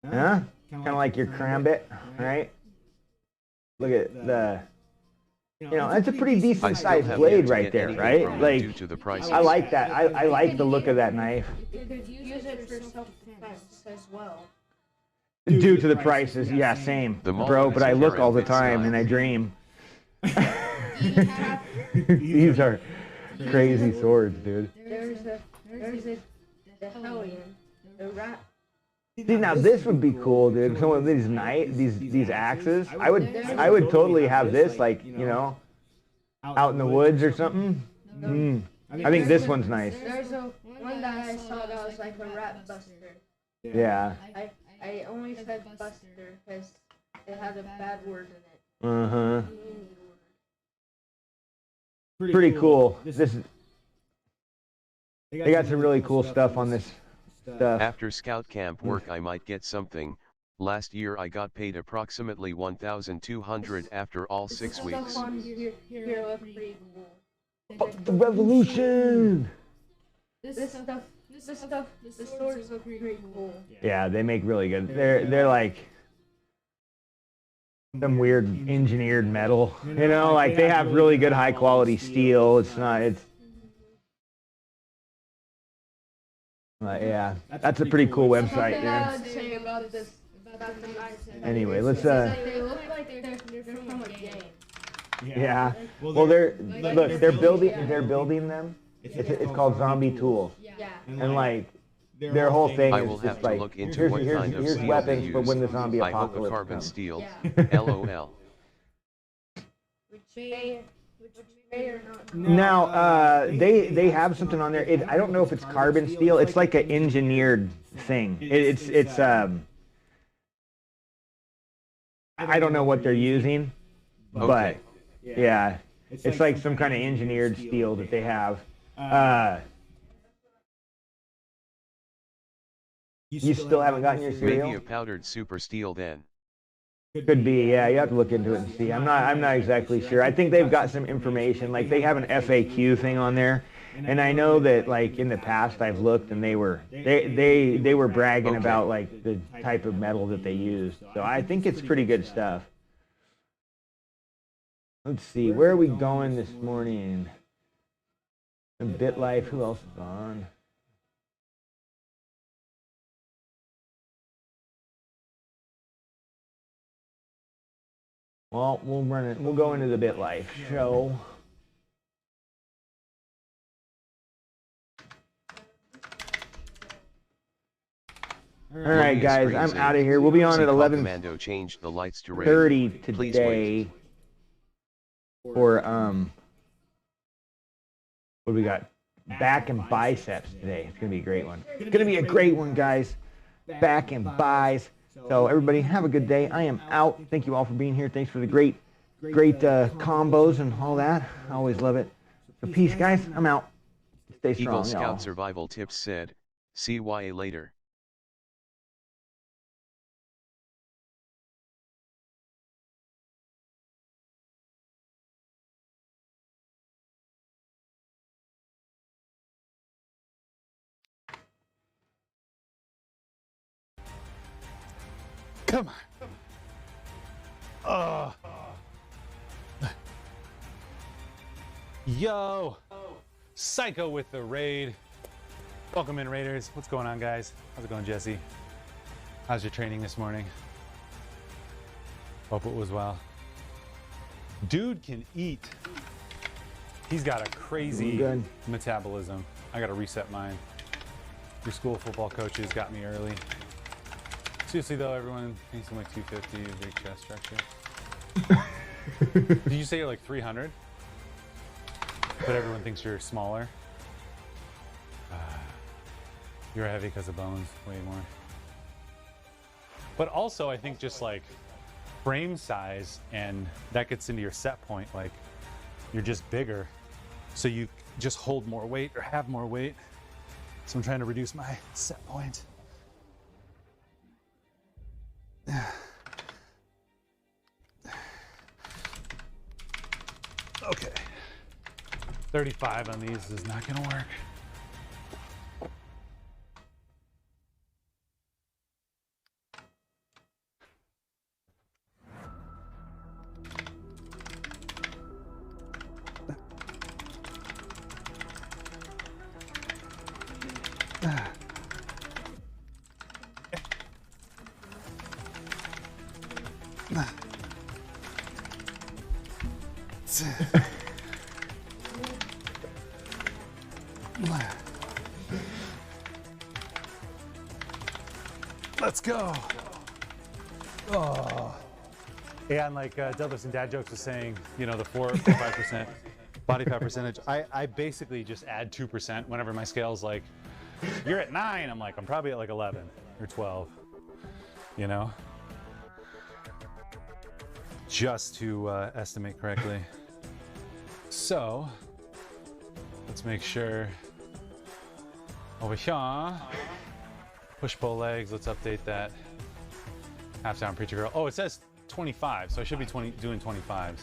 Huh? Kind of like your crambit, right? Look at the, you know, that's a pretty decent sized blade right there, right? Like, due to the price. I like that. I like the look of that knife. You could use it for self-defense as well. Due to the prices, yeah, same, The bro. But I look all the time and I dream. These are crazy swords, dude. There's the hellion, the rat. See, now this would be cool, dude. Some of these axes. I would totally have this, like, you know, out in the woods or something. I think this one's nice. There's a one that I saw that was like a rat buster. Yeah. I only said buster because it had a bad word in it. Uh-huh. Pretty cool. This is. They got some really cool stuff on this stuff. After scout camp work I might get something. Last year I got paid approximately 1,200 after all 6 weeks. Stuff on here look pretty cool. Fuck the revolution! The swords look pretty cool. Yeah, they make really good. They're like some weird engineered metal. You know, like they have really good high quality steel. It's yeah, that's a pretty cool website, Something I dude. would say about this, about the knives. Anyway, let's They look like they're from a game. yeah. Well, they're building them. It's called Zombie Tools, Yeah. and like their whole thing I is will just have to like look into here's what kind of steel weapons they for use. when the zombie I hope a apocalypse carbon comes. steel. Yeah. LOL. Which may or not. Now, they have something on there. I don't know if it's carbon steel. It's like an engineered thing. It's I don't know what they're using, but Okay. yeah, it's like some kind of engineered steel that they have. You still haven't gotten your Maybe a cereal? powdered super steel then. Could be, yeah. You have to look into it and see. I'm not exactly sure. I think they've got some information. Like they have an FAQ thing on there, and I know that like in the past I've looked and they were bragging Okay. about like the type of metal that they used. So I think it's pretty good stuff. Let's see, where are we going this morning? BitLife. Who else is on? Well, we'll run it. We'll go into the BitLife show. All right, Mobius guys, Springs I'm out of here. We'll be on See at Call Commando changed the lights to red. 11:30 Please today for what do we got? Back and biceps today. It's gonna be a great one. It's gonna be a great one, guys. Back and buys. So everybody, have a good day. I am out. Thank you all for being here. Thanks for the great combos and all that. I always love it. So peace, guys. I'm out. Stay strong, Eagle y'all. Scout Survival Tips said, CYA later. Come on. Yo, Psycho with the raid. Welcome in, Raiders. What's going on, guys? How's it going, Jesse? How's your training this morning? Hope it was well. Dude can eat. He's got a crazy metabolism. I gotta reset mine. Your school football coaches got me early. Seriously though, everyone thinks I'm like 250, big chest structure. Did you say you're like 300? But everyone thinks you're smaller? You're heavy because of bones, way more. But also I think just like frame size, and that gets into your set point, like you're just bigger. So you just hold more weight or have more weight. So I'm trying to reduce my set point. Okay. 35 on these is not gonna work. Let's go. Oh. Yeah, and like Deadlifts and Dad Jokes was saying, you know, the 4 or 5% body fat percentage. I basically just add 2% whenever my scale's like, you're at 9. I'm like, I'm probably at like 11 or 12, you know? Just to estimate correctly. So, let's make sure over here, push-pull legs, let's update that. Half down preacher girl. Oh, it says 25, so I should be doing 25s.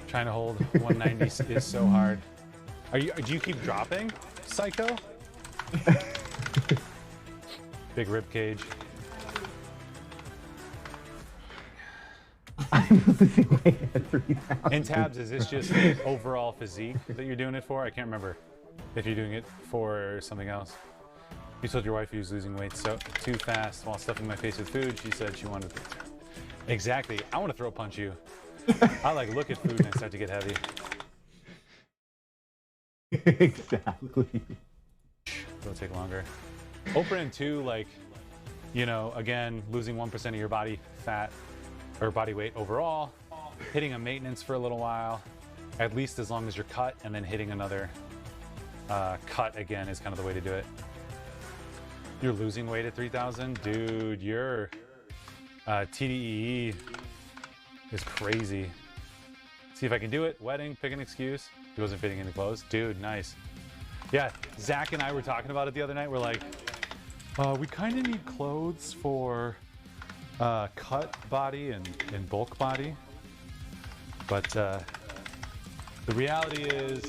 Trying to hold 190 is so hard. Do you keep dropping, Psycho? Big rib cage. I'm losing weight at 3,000. And Tabs, is this just overall physique that you're doing it for? I can't remember if you're doing it for something else. You told your wife you was losing weight so too fast while stuffing my face with food. She said she wanted to. Exactly. I want to throw punch you. I like look at food and I start to get heavy. Exactly. It'll take longer. Opening too, like, you know, again, losing 1% of your body fat or body weight overall, hitting a maintenance for a little while, at least as long as you're cut, and then hitting another cut again is kind of the way to do it. You're losing weight at 3,000? Dude, your TDEE is crazy. See if I can do it. Wedding, pick an excuse. He wasn't fitting into clothes. Dude, nice. Yeah, Zach and I were talking about it the other night. We're like, we kind of need clothes for cut body and bulk body. But the reality is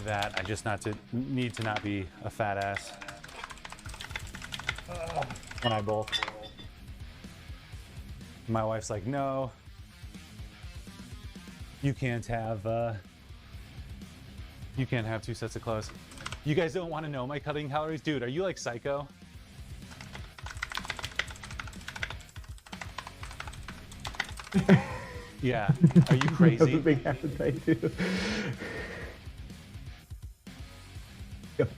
that I just need to not be a fat ass when I bulk. My wife's like, no, you can't have 2 sets of clothes. You guys don't want to know my cutting calories? Dude, are you like Psycho? Yeah, are you crazy? That's a big appetite too. Yep.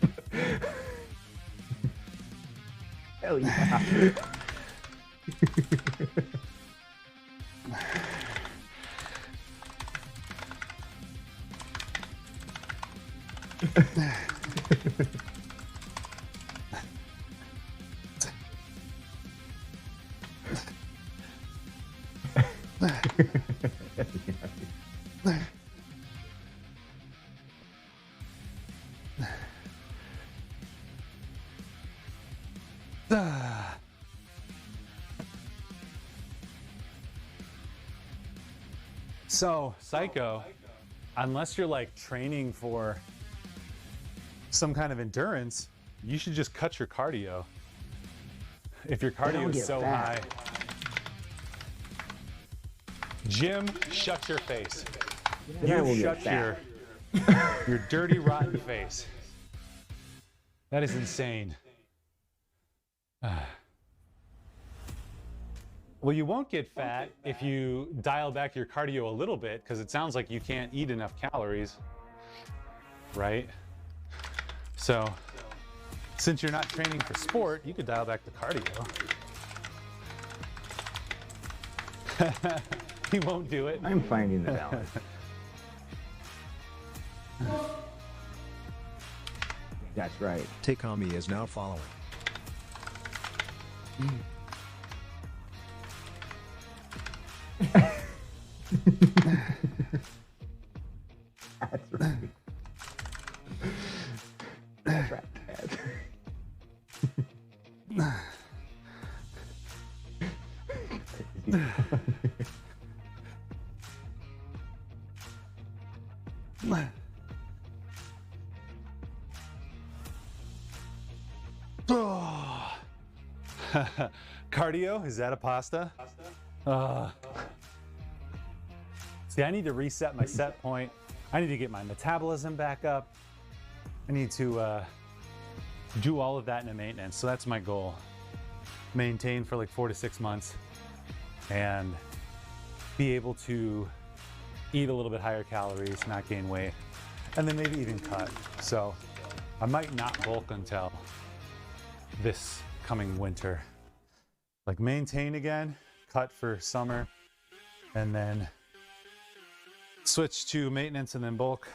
Hell yeah. So, Psycho, unless you're like training for some kind of endurance, you should just cut your cardio. if your cardio is so high, Jim, shut your face. You shut your dirty, rotten face. That is insane. Well, you won't get fat if you dial back your cardio a little bit, because it sounds like you can't eat enough calories, right? So, since you're not training for sport, you could dial back the cardio. He won't do it. I'm finding the balance. That's right. Takami is now following. That's right. That's right. Cardio? Is that a pasta? See, I need to reset my set point. I need to get my metabolism back up. I need to do all of that in a maintenance. So that's my goal. Maintain for like 4 to 6 months and be able to eat a little bit higher calories, not gain weight, and then maybe even cut. So I might not bulk until this coming winter. Like maintain again, cut for summer, and then switch to maintenance and then bulk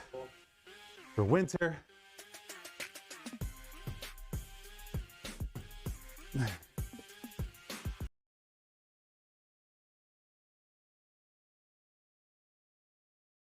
for winter.